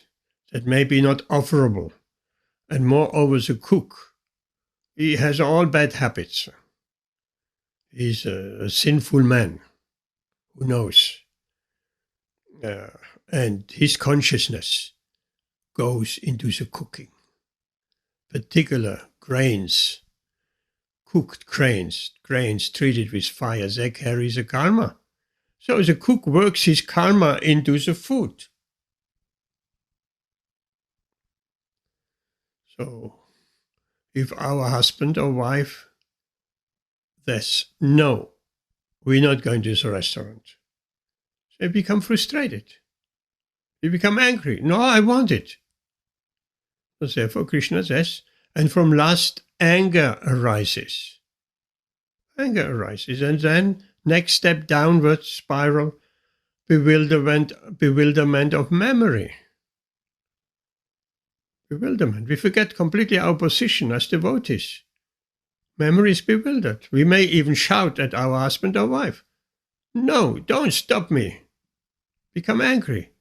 That may be not offerable. And moreover, the cook, he has all bad habits. He's a sinful man. Who knows? And his consciousness goes into the cooking. Particular grains, cooked grains treated with fire, they carry the karma. So the cook works his karma into the food. So if our husband or wife says, no, we're not going to the restaurant, they become frustrated. They become angry. No, I want it. So therefore, Krishna says, and from lust, anger arises. Anger arises. And then, next step downward spiral, bewilderment of memory. Bewilderment. We forget completely our position as devotees. Memory is bewildered. We may even shout at our husband or wife, no, don't stop me. Become angry.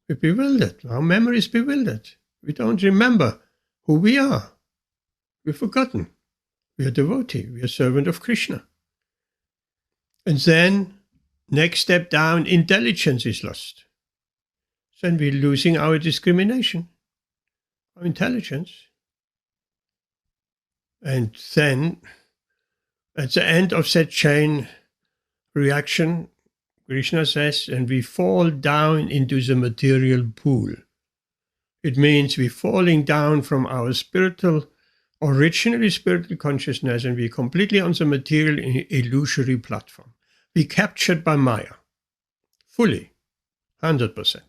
We're bewildered. Our memory is bewildered. We don't remember who we are. We've forgotten. We are devotee. We are servant of Krishna. And then, next step down, intelligence is lost. Then we're losing our discrimination, our intelligence. And then, at the end of that chain reaction, Krishna says, and we fall down into the material pool. It means we're falling down from our originally spiritual consciousness, and we're completely on the material illusory platform. We're captured by Maya, fully, 100%.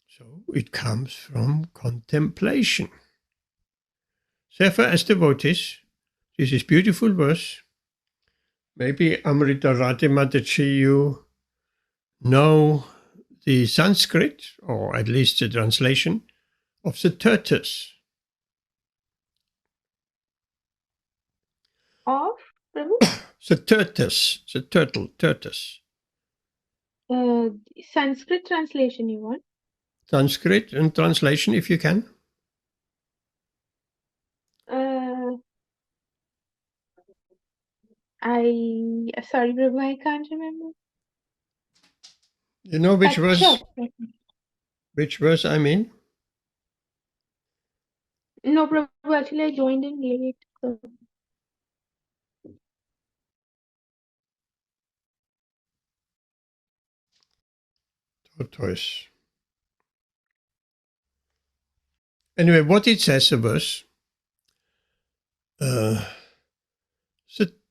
So it comes from contemplation. Therefore, as devotees, this is beautiful verse. Maybe Amrita Rati Mataji, you know the Sanskrit, or at least the translation, of the tortoise. Of, Prabhu? The tortoise, the tortoise. Sanskrit translation you want? Sanskrit and translation, if you can. Sorry, Prabhu, I can't remember. You know which verse? Sure. Which verse I mean? No, Prabhu, actually I joined in late. So. Tortoise. Anyway, what it says, the verse, the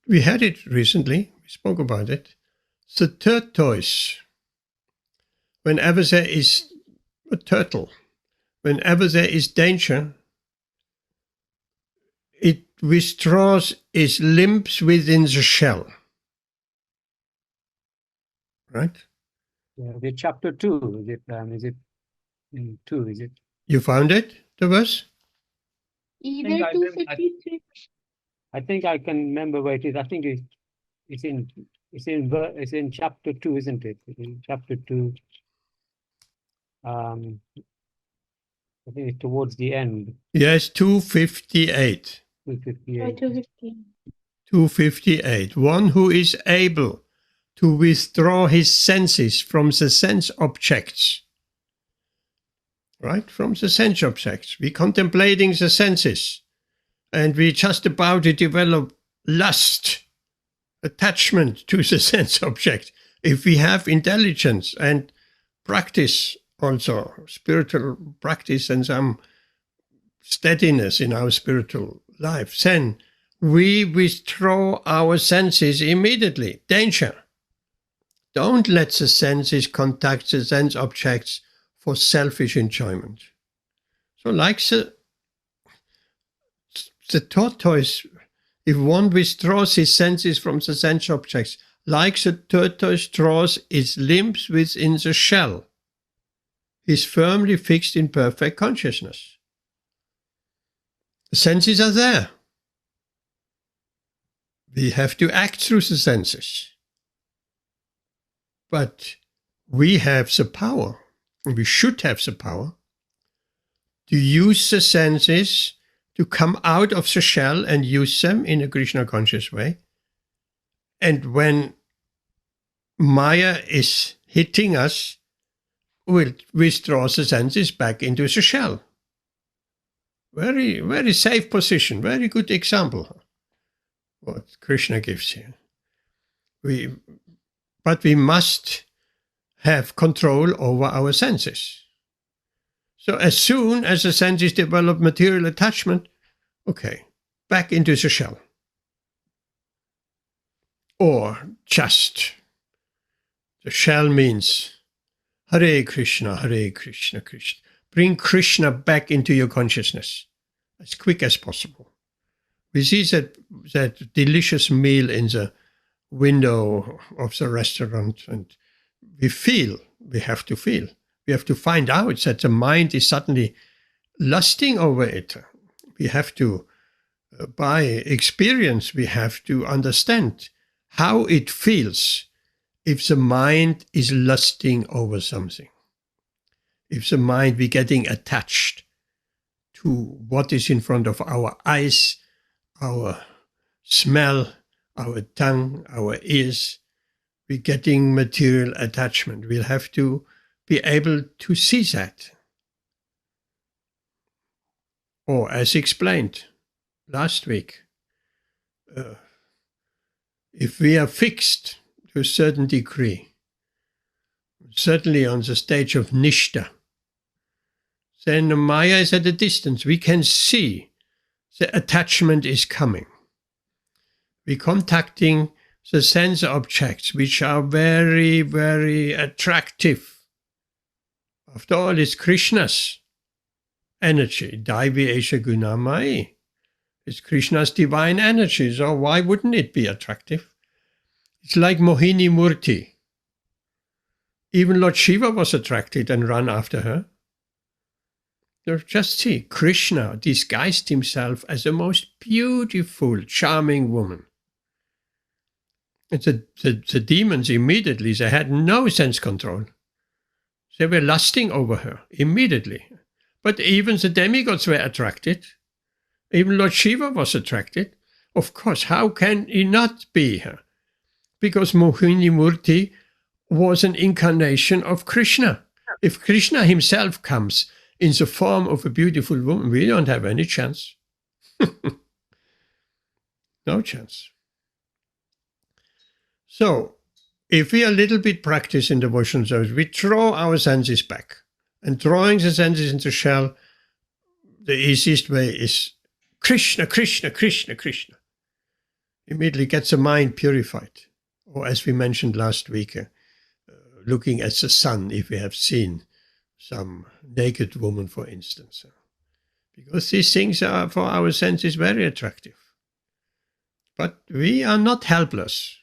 we had it recently, we spoke about it. The tortoise, whenever there is a turtle, whenever there is danger, it withdraws its limbs within the shell. Right? Yeah, the chapter 2, is it in 2, is it? You found it, the verse? Either I remember- 253. I think I can remember where it is. I think it's in chapter 2, isn't it? It's in chapter 2. I think it's towards the end, Yes, 258. 258. 215. 258. One who is able to withdraw his senses from the sense objects. Right? From the sense objects. We're contemplating the senses. And we're just about to develop lust, attachment to the sense object. If we have intelligence and practice also, spiritual practice and some steadiness in our spiritual life, then we withdraw our senses immediately. Danger. Don't let the senses contact the sense objects for selfish enjoyment. So like the tortoise, if one withdraws his senses from the sense objects, like the tortoise draws its limbs within the shell, is firmly fixed in perfect consciousness. The senses are there. We have to act through the senses. But we have the power, and we should have the power, to use the senses to come out of the shell and use them in a Krishna conscious way. And when Maya is hitting us, we'll withdraw the senses back into the shell. Very, very safe position, very good example what Krishna gives here. But we must have control over our senses. So as soon as the senses develop material attachment, okay, back into the shell. Or just, the shell means Hare Krishna, Krishna. Bring Krishna back into your consciousness as quick as possible. We see that delicious meal in the window of the restaurant, and we have to find out that the mind is suddenly lusting over it. We have to, by experience, we have to understand how it feels if the mind is lusting over something. If the mind be getting attached to what is in front of our eyes, our smell, our tongue, our ears, we're getting material attachment. We'll have to be able to see that. Or as explained last week, if we are fixed to a certain degree, certainly on the stage of Nishta, then Maya is at a distance. We can see the attachment is coming. We're contacting the sense objects, which are very, very attractive. After all, it's Krishna's energy. Daivi Esha Gunamai. It's Krishna's divine energy, so why wouldn't it be attractive? It's like Mohini Murti. Even Lord Shiva was attracted and ran after her. So just see, Krishna disguised himself as the most beautiful, charming woman. And the demons immediately, they had no sense control. They were lusting over her immediately. But even the demigods were attracted. Even Lord Shiva was attracted. Of course, how can he not be her? Because Mohini Murti was an incarnation of Krishna. If Krishna himself comes in the form of a beautiful woman, we don't have any chance. No chance. So, if we a little bit practice in devotional service, we draw our senses back. And drawing the senses into shell, the easiest way is Krishna, Krishna, Krishna, Krishna. immediately gets the mind purified. Or as we mentioned last week, looking at the sun, if we have seen some naked woman, for instance. Because these things are, for our senses, very attractive. But we are not helpless.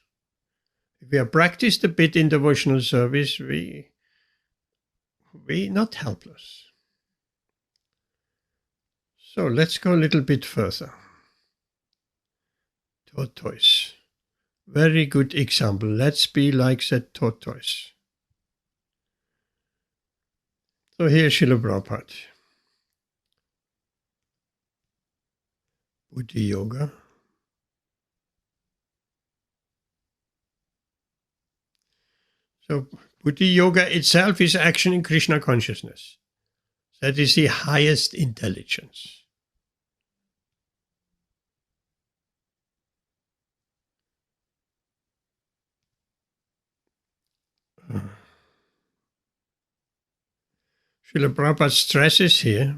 If we have practiced a bit in devotional service, we're not helpless. So let's go a little bit further. Tortoise. Very good example. Let's be like that tortoise. So here's Srila Prabhupada. Buddhi Yoga. So Buddhi Yoga itself is action in Krishna consciousness. That is the highest intelligence. Srila Prabhupada stresses here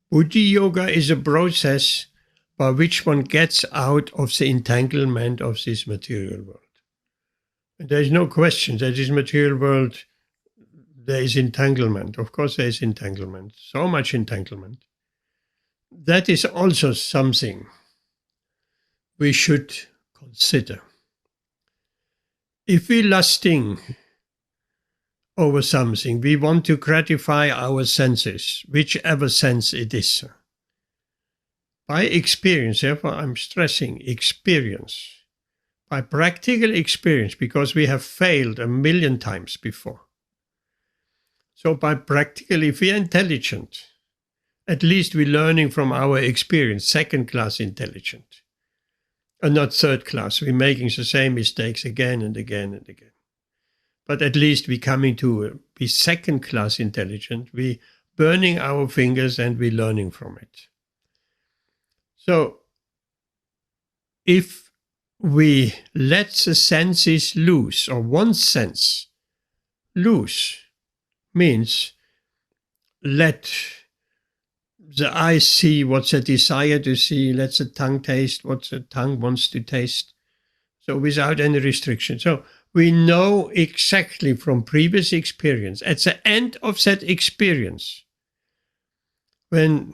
Buddhi Yoga is a process by which one gets out of the entanglement of this material world. And there is no question that this material world, there is entanglement. Of course there is entanglement, so much entanglement. That is also something we should consider. If we're lusting over something, we want to gratify our senses, whichever sense it is. By experience, therefore I'm stressing experience. By practical experience, because we have failed 1,000,000 times before. So by practical, if we are intelligent, at least we're learning from our experience, second-class intelligent. And not third class. We're making the same mistakes again and again and again. But at least we're coming to be second-class intelligent. We're burning our fingers and we're learning from it. So if we let the senses loose, or one sense loose, means let the eyes see what the desire to see, let the tongue taste what the tongue wants to taste. So without any restriction. So we know exactly from previous experience, at the end of that experience, when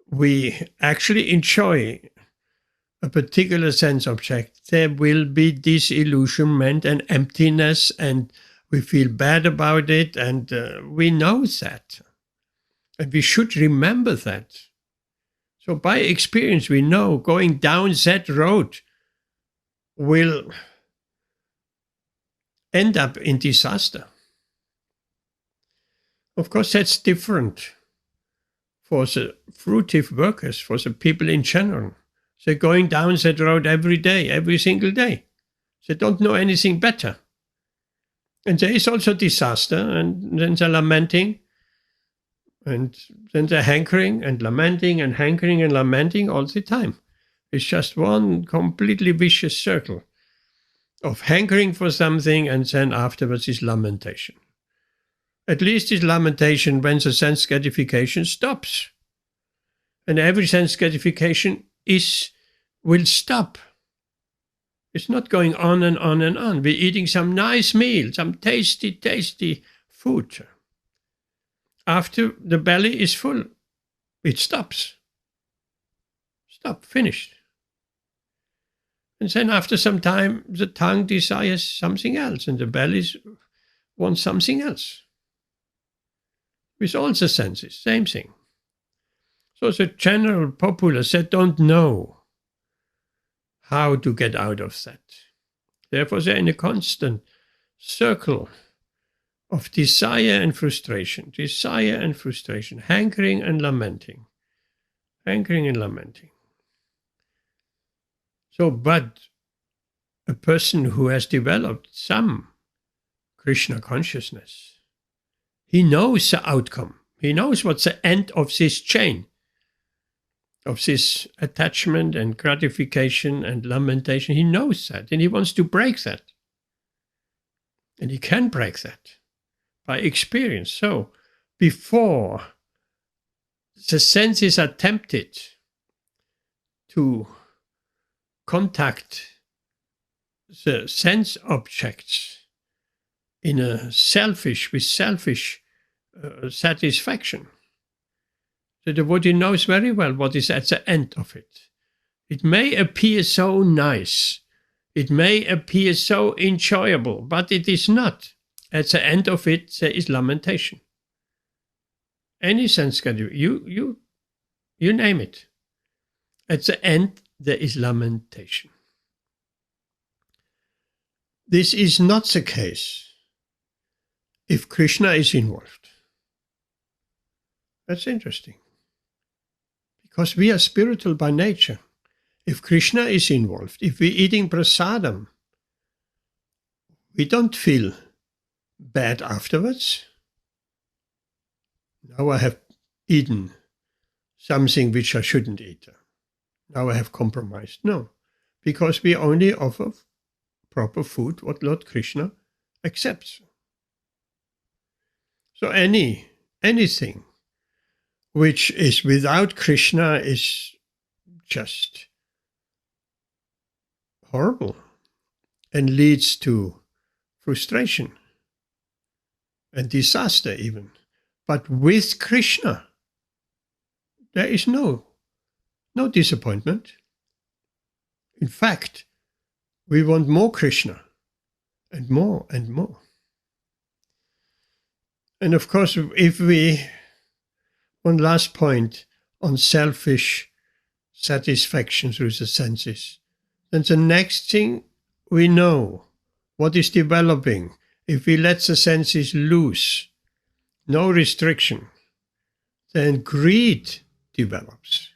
we actually enjoy a particular sense object, there will be disillusionment and emptiness, and we feel bad about it, and we know that. And we should remember that. So by experience, we know going down that road will end up in disaster. Of course, that's different for the fruitive workers, for the people in general. They're going down that road every day, every single day. They don't know anything better. And there is also disaster, and then they're lamenting, and then they're hankering and lamenting and hankering and lamenting all the time. It's just one completely vicious circle of hankering for something, and then afterwards is lamentation. At least is lamentation when the sense gratification stops. And every sense gratification will stop. It's not going on and on and on. We're eating some nice meal, some tasty, tasty food. After the belly is full, it stops. Stop, finished. And then after some time, the tongue desires something else, and the belly wants something else. With all the senses, same thing. So the general populace, they don't know how to get out of that. Therefore, they're in a constant circle of desire and frustration, hankering and lamenting, hankering and lamenting. So, but a person who has developed some Krishna consciousness, he knows the outcome. He knows what's the end of this chain, of this attachment and gratification and lamentation. He knows that, and he wants to break that. And he can break that by experience. So before the senses are tempted to contact the sense objects in a selfish satisfaction. The devotee knows very well what is at the end of it. It may appear so nice, it may appear so enjoyable, but it is not. At the end of it, there is lamentation. Any sense category, you name it. At the end, there is lamentation. This is not the case if Krishna is involved. That's interesting. Because we are spiritual by nature. If Krishna is involved, if we're eating prasadam, we don't feel bad afterwards. Now I have eaten something which I shouldn't eat. Now I have compromised. No, because we only offer proper food, what Lord Krishna accepts. So anything which is without Krishna is just horrible and leads to frustration and disaster even. But with Krishna, there is no disappointment. In fact, we want more Krishna and more and more. And of course, if one last point on selfish satisfaction through the senses, then the next thing we know, what is developing, if we let the senses loose, no restriction, then greed develops.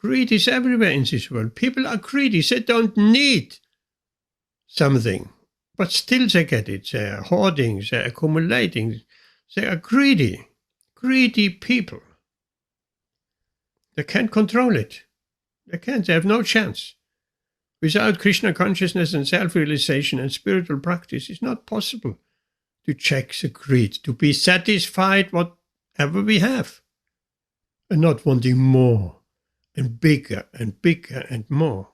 Greed is everywhere in this world. People are greedy. They don't need something, but still they get it. They are hoarding, they are accumulating. They are greedy people. They can't control it. They can't. They have no chance. Without Krishna consciousness and self-realization and spiritual practice, it's not possible to check the greed, to be satisfied whatever we have, and not wanting more and bigger and more.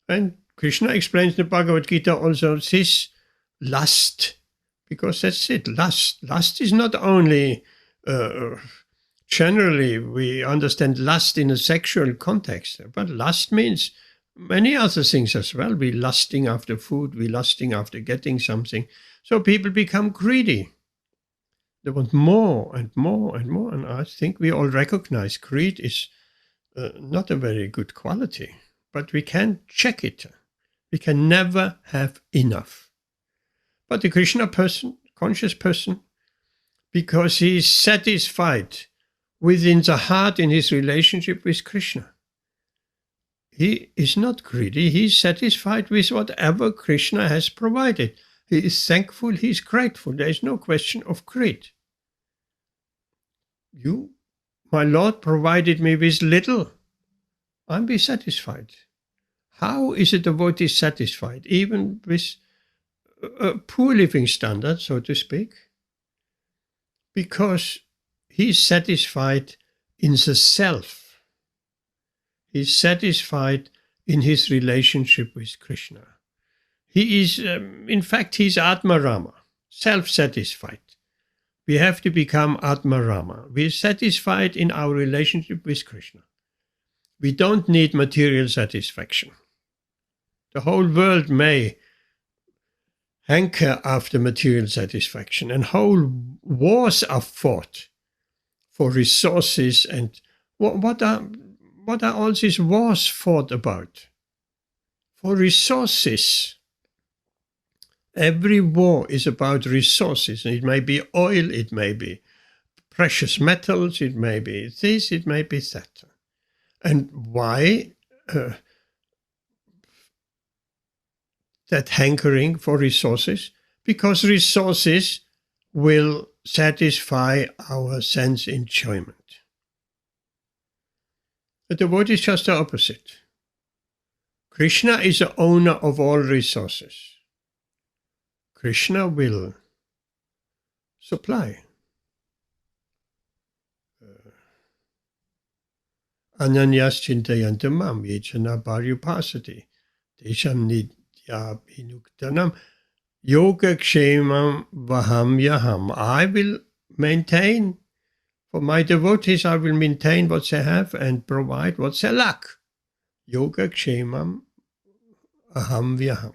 And Krishna explains in the Bhagavad Gītā also this lust, because that's it, lust. Lust is not only, generally we understand lust in a sexual context, but lust means many other things as well. We're lusting after food, we're lusting after getting something. So people become greedy. They want more and more and more. And I think we all recognize greed is not a very good quality, but we can check it. We can never have enough. But the Krishna person, conscious person, because he is satisfied within the heart in his relationship with Krishna. He is not greedy. He is satisfied with whatever Krishna has provided. He is thankful. He is grateful. There is no question of greed. You, my Lord, provided me with little. I'll be satisfied. How is a devotee satisfied, even with a poor living standard, so to speak? Because he is satisfied in the self. He is satisfied in his relationship with Krishna. He is, in fact, he is Atma Rama, self-satisfied. We have to become Atma Rama. We are satisfied in our relationship with Krishna. We don't need material satisfaction. The whole world may hanker after material satisfaction, and whole wars are fought for resources. And what are all these wars fought about? For resources. Every war is about resources. It may be oil, it may be precious metals, it may be this, it may be that. And why that hankering for resources? Because resources will satisfy our sense enjoyment. But the word is just the opposite. Krishna is the owner of all resources. Krishna will supply. Ananyas chintayantam mam yechana paryupasati tesham nidya binuktanam yoga kshemam vaham yaham. I will maintain, for my devotees, I will maintain what they have and provide what they lack. Yoga kshemam aham vyaham.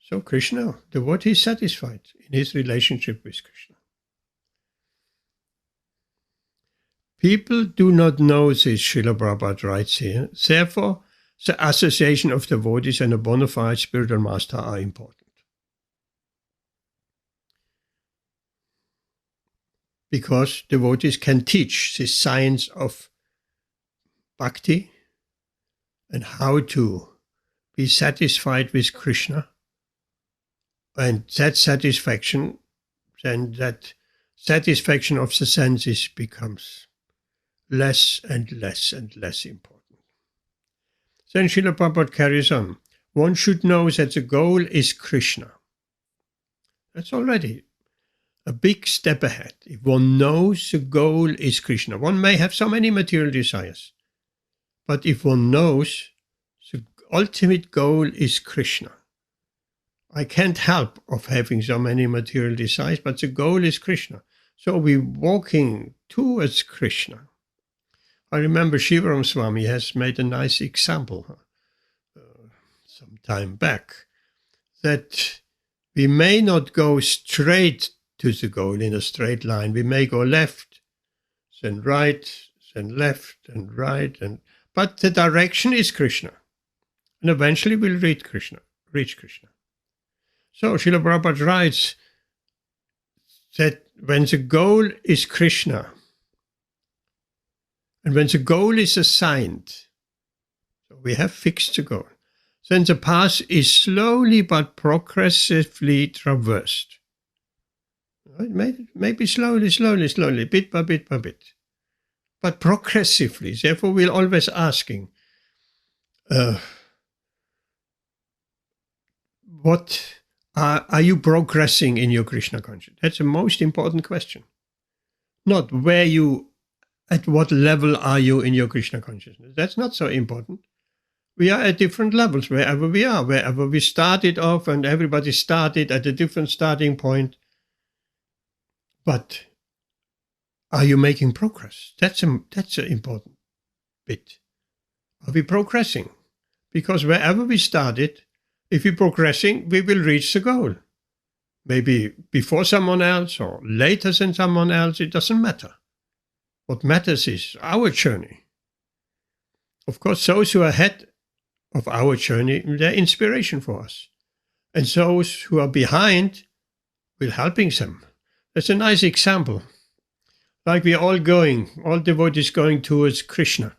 So Krishna, devotee, is satisfied in his relationship with Krishna. People do not know this, Srila Prabhupada writes here. Therefore, the association of devotees and a bona fide spiritual master are important. Because devotees can teach the science of bhakti and how to be satisfied with Krishna. And that satisfaction, then that satisfaction of the senses becomes less and less and less important. Then Srila Prabhupada carries on. One should know that the goal is Krishna. That's already a big step ahead. If one knows the goal is Krishna, one may have so many material desires, but if one knows the ultimate goal is Krishna, I can't help of having so many material desires, but the goal is Krishna. So we're walking towards Krishna. I remember Shivaram Swami has made a nice example some time back, that we may not go straight to the goal in a straight line. We may go left, then right, then left and right, but the direction is Krishna. And eventually we'll reach Krishna. So Srila Prabhupada writes that when the goal is Krishna, and when the goal is assigned, so we have fixed the goal, then the path is slowly but progressively traversed. Maybe slowly, bit by bit, but progressively. Therefore, we're always asking, what are you progressing in your Krishna consciousness? That's the most important question. Not at what level are you in your Krishna consciousness? That's not so important. We are at different levels wherever we are, wherever we started off, and everybody started at a different starting point. But are you making progress? That's an important bit. Are we progressing? Because wherever we started, if we're progressing, we will reach the goal. Maybe before someone else or later than someone else, it doesn't matter. What matters is our journey. Of course, those who are ahead of our journey, they're inspiration for us. And those who are behind, we're helping them. That's a nice example. Like we're all devotees going towards Krishna.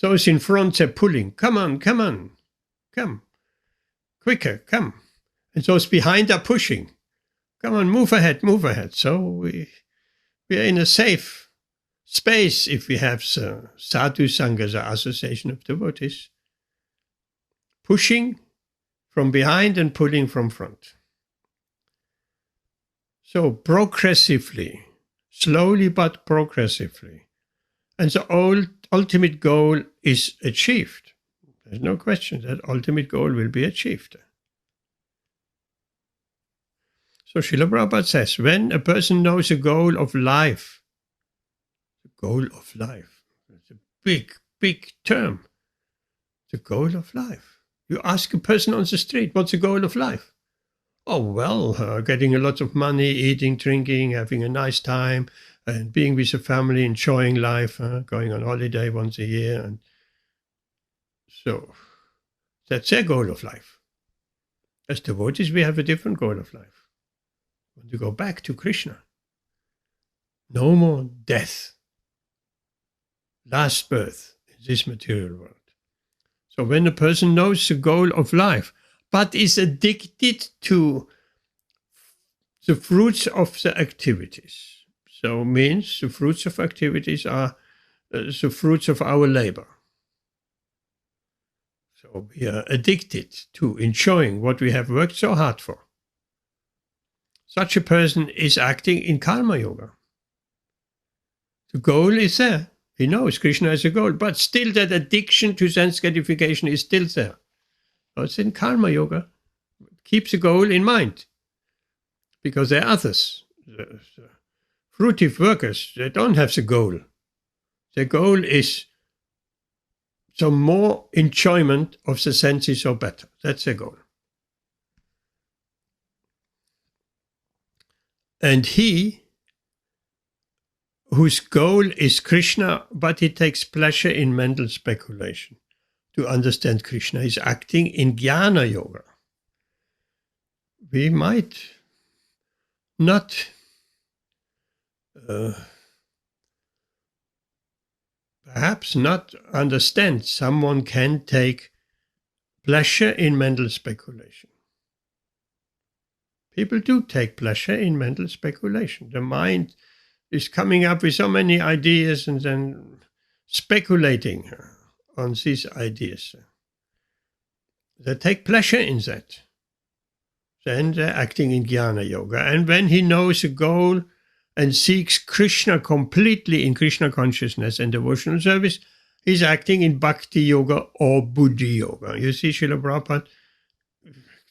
Those in front, they're pulling. Come on. Quicker, come. And those behind are pushing. Come on, move ahead. So we are in a safe space if we have the sadhu sangha, the association of devotees, pushing from behind and pulling from front. So progressively, slowly but progressively. And the ultimate goal is achieved. There's no question that ultimate goal will be achieved. So Srila Prabhupada says, when a person knows the goal of life, it's a big term, the goal of life. You ask a person on the street, what's the goal of life? Oh, well, getting a lot of money, eating, drinking, having a nice time, and being with the family, enjoying life, going on holiday once a year. And so that's their goal of life. As devotees, we have a different goal of life. We want to go back to Krishna. No more death. Last birth in this material world. So when a person knows the goal of life, but is addicted to the fruits of the activities. So means the fruits of activities are the fruits of our labor. So we are addicted to enjoying what we have worked so hard for. Such a person is acting in karma yoga. The goal is there. He knows Krishna is a goal, but still that addiction to sense gratification is still there. So it's in karma yoga. Keep the goal in mind. Because there are others. The fruitive workers, they don't have the goal. The goal is some more enjoyment of the senses or better. That's their goal. And he, whose goal is Krishna, but he takes pleasure in mental speculation. To understand Krishna is acting in jnana yoga. We might not perhaps not understand someone can take pleasure in mental speculation. People do take pleasure in mental speculation. The mind is coming up with so many ideas and then speculating on these ideas. They take pleasure in that. Then they're acting in jnana yoga. And when he knows a goal and seeks Krishna completely in Krishna consciousness and devotional service, he's acting in bhakti yoga or buddhi yoga. You see, Srila Prabhupada,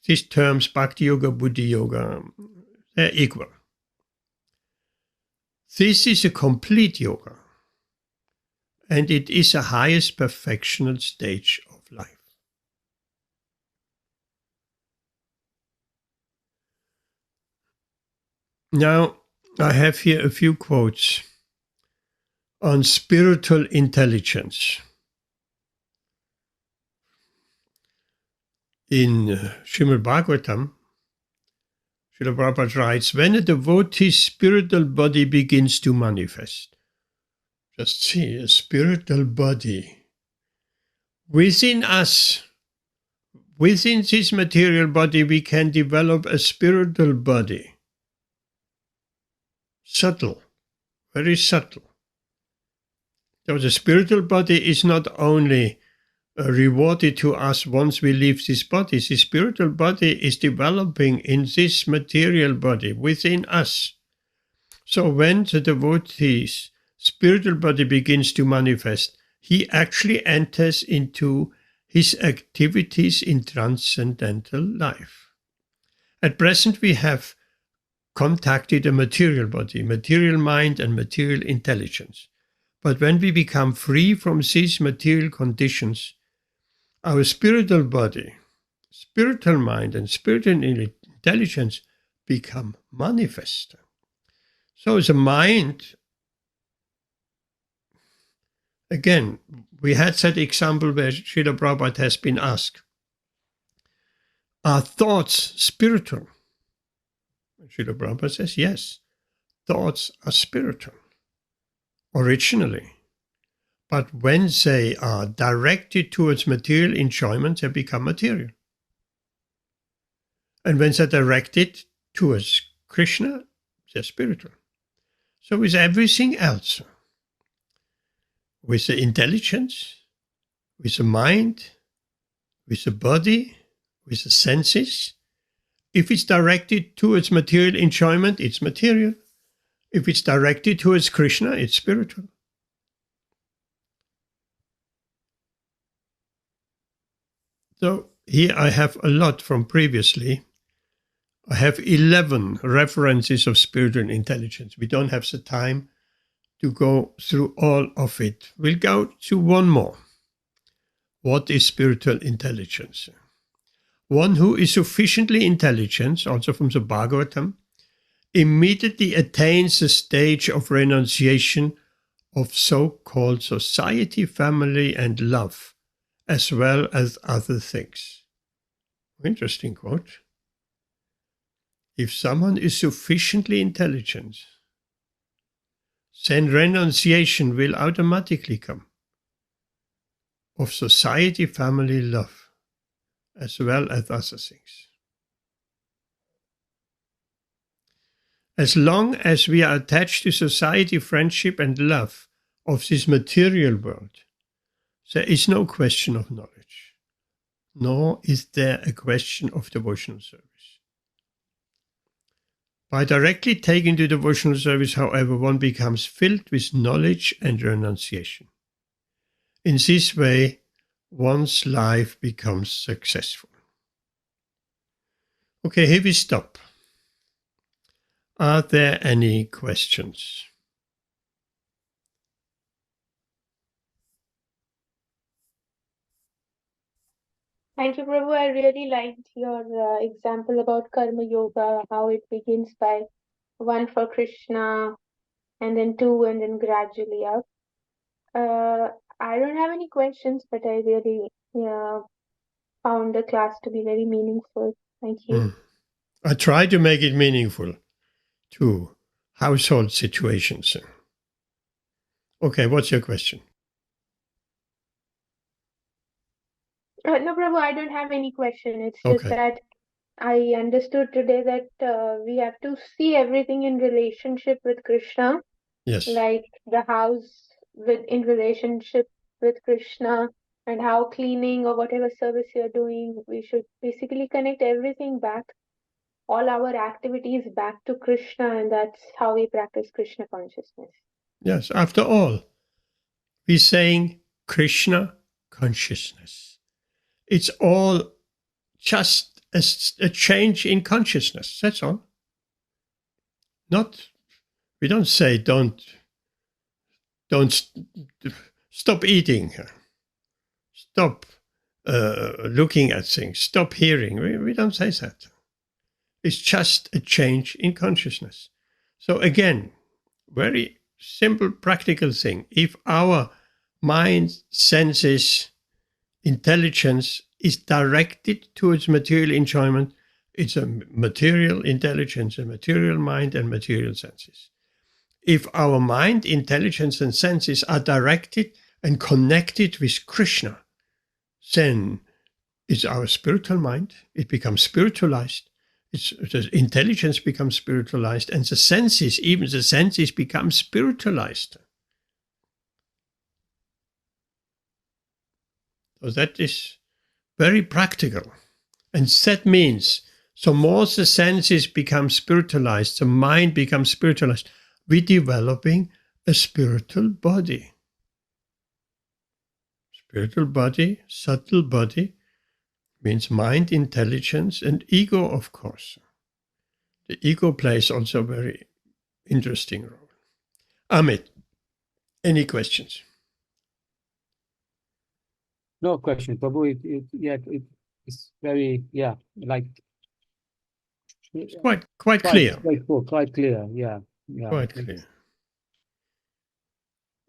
these terms, bhakti yoga, buddhi yoga, they're equal. This is a complete yoga, and it is a highest perfectional stage of life. Now, I have here a few quotes on spiritual intelligence. In Srimad Bhagavatam, Srila Prabhupada writes, when a devotee's spiritual body begins to manifest, just see, a spiritual body within us, within this material body, we can develop a spiritual body. Subtle, very subtle. So the spiritual body is not only rewarded to us once we leave this body. The spiritual body is developing in this material body within us. So when the devotee's spiritual body begins to manifest, he actually enters into his activities in transcendental life. At present, we have contacted a material body, material mind and material intelligence. But when we become free from these material conditions, our spiritual body, spiritual mind and spiritual intelligence become manifest. So the mind, again, we had that example where Srila Prabhupada has been asked, are thoughts spiritual? Srila Prabhupada says, yes, thoughts are spiritual, originally. But when they are directed towards material enjoyment, they become material. And when they're directed towards Krishna, they're spiritual. So with everything else, with the intelligence, with the mind, with the body, with the senses, if it's directed towards material enjoyment, it's material. If it's directed towards Krishna, it's spiritual. So here I have a lot from previously. I have 11 references of spiritual intelligence. We don't have the time to go through all of it. We'll go to one more. What is spiritual intelligence? One who is sufficiently intelligent, also from the Bhagavatam, immediately attains the stage of renunciation of so-called society, family, and love, as well as other things. Interesting quote. If someone is sufficiently intelligent, then renunciation will automatically come of society, family, love, as well as other things. As long as we are attached to society, friendship, and love of this material world, there is no question of knowledge, nor is there a question of devotional service. By directly taking to devotional service, however, one becomes filled with knowledge and renunciation. In this way, one's life becomes successful. Okay, here we stop. Are there any questions? Thank you, Prabhu. I really liked your example about Karma Yoga, how it begins by one for Krishna, and then two, and then gradually up. I don't have any questions, but I really found the class to be very meaningful. Thank you. I try to make it meaningful to household situations. Okay, what's your question? No, Prabhu, I don't have any question. It's just Okay. that I understood today that we have to see everything in relationship with Krishna, Yes. like the house in relationship with Krishna, and how cleaning or whatever service you're doing, we should basically connect everything back, all our activities back to Krishna, and that's how we practice Krishna consciousness. Yes, after all, we're saying Krishna consciousness. It's all just a change in consciousness. That's all. We don't say don't stop eating, stop looking at things, stop hearing. We don't say that. It's just a change in consciousness. So again, very simple, practical thing. If our mind, senses, intelligence is directed towards material enjoyment, it's a material intelligence, a material mind, and material senses. If our mind, intelligence, and senses are directed and connected with Krishna, then it's our spiritual mind. It becomes spiritualized. The intelligence becomes spiritualized, and the senses, even the senses, become spiritualized. So that is very practical. And that means the more the senses become spiritualized, the mind becomes spiritualized, we're developing a spiritual body. Spiritual body, subtle body, means mind, intelligence, and ego, of course. The ego plays also a very interesting role. Amit, any questions? No question, Prabhu. It's very, like It's quite clear. Quite clear. Yeah. Quite clear.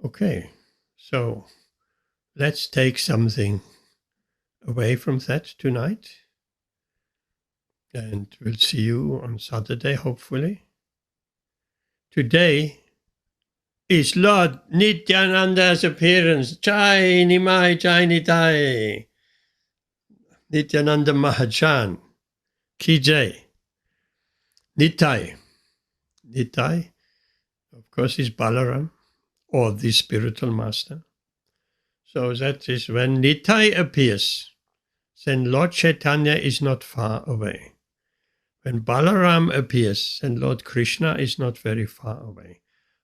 Okay, so let's take something away from that tonight. And we'll see you on Saturday, hopefully. Today is Lord Nityananda's appearance. Jai Nimai Jai Nitai. Nityananda Mahajan. Ki Jai. Nitai. Nitai, of course, is Balaram, or the spiritual master. So that is when Nitai appears, then Lord Chaitanya is not far away. When Balaram appears, then Lord Krishna is not very far away.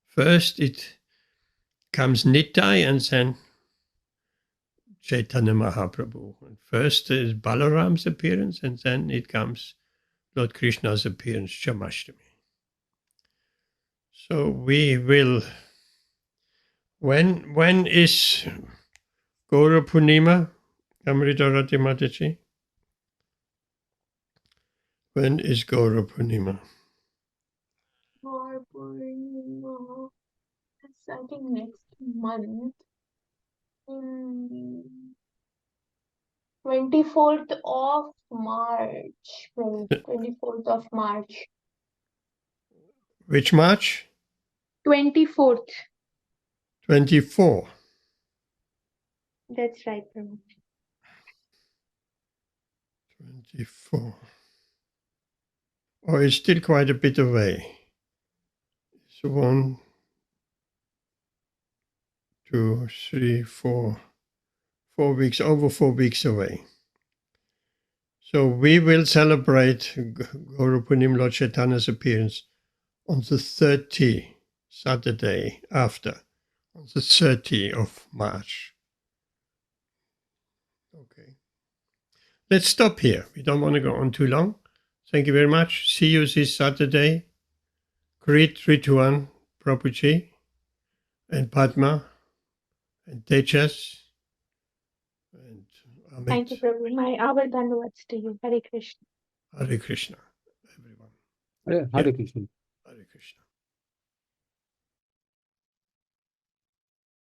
First it comes Nitai and then Chaitanya Mahaprabhu. First is Balaram's appearance and then it comes Lord Krishna's appearance, Jamashtami. So we will, when is Gaura Purnima, Amritarati Mataji? When is Gaura Purnima? Gaura Purnima, I think next month. 24th of March. 24th of March. Which March? 24th. 24. That's right, Prabhu. 24. Oh, it's still quite a bit away. It's 1, 2, 3, 4 weeks, over 4 weeks away. So we will celebrate Guru Punim Lord Chaitanya's appearance on the 30th Saturday after, on the 30th of March. Okay. Let's stop here. We don't want to go on too long. Thank you very much. See you this Saturday. Greet Rituan, Prabhuji, and Padma, and Tejas, and Amit. Thank you, Prabhu. My our Dandavats to you. Hare Krishna. Hare Krishna, everyone. Hare Krishna. Hare Krishna.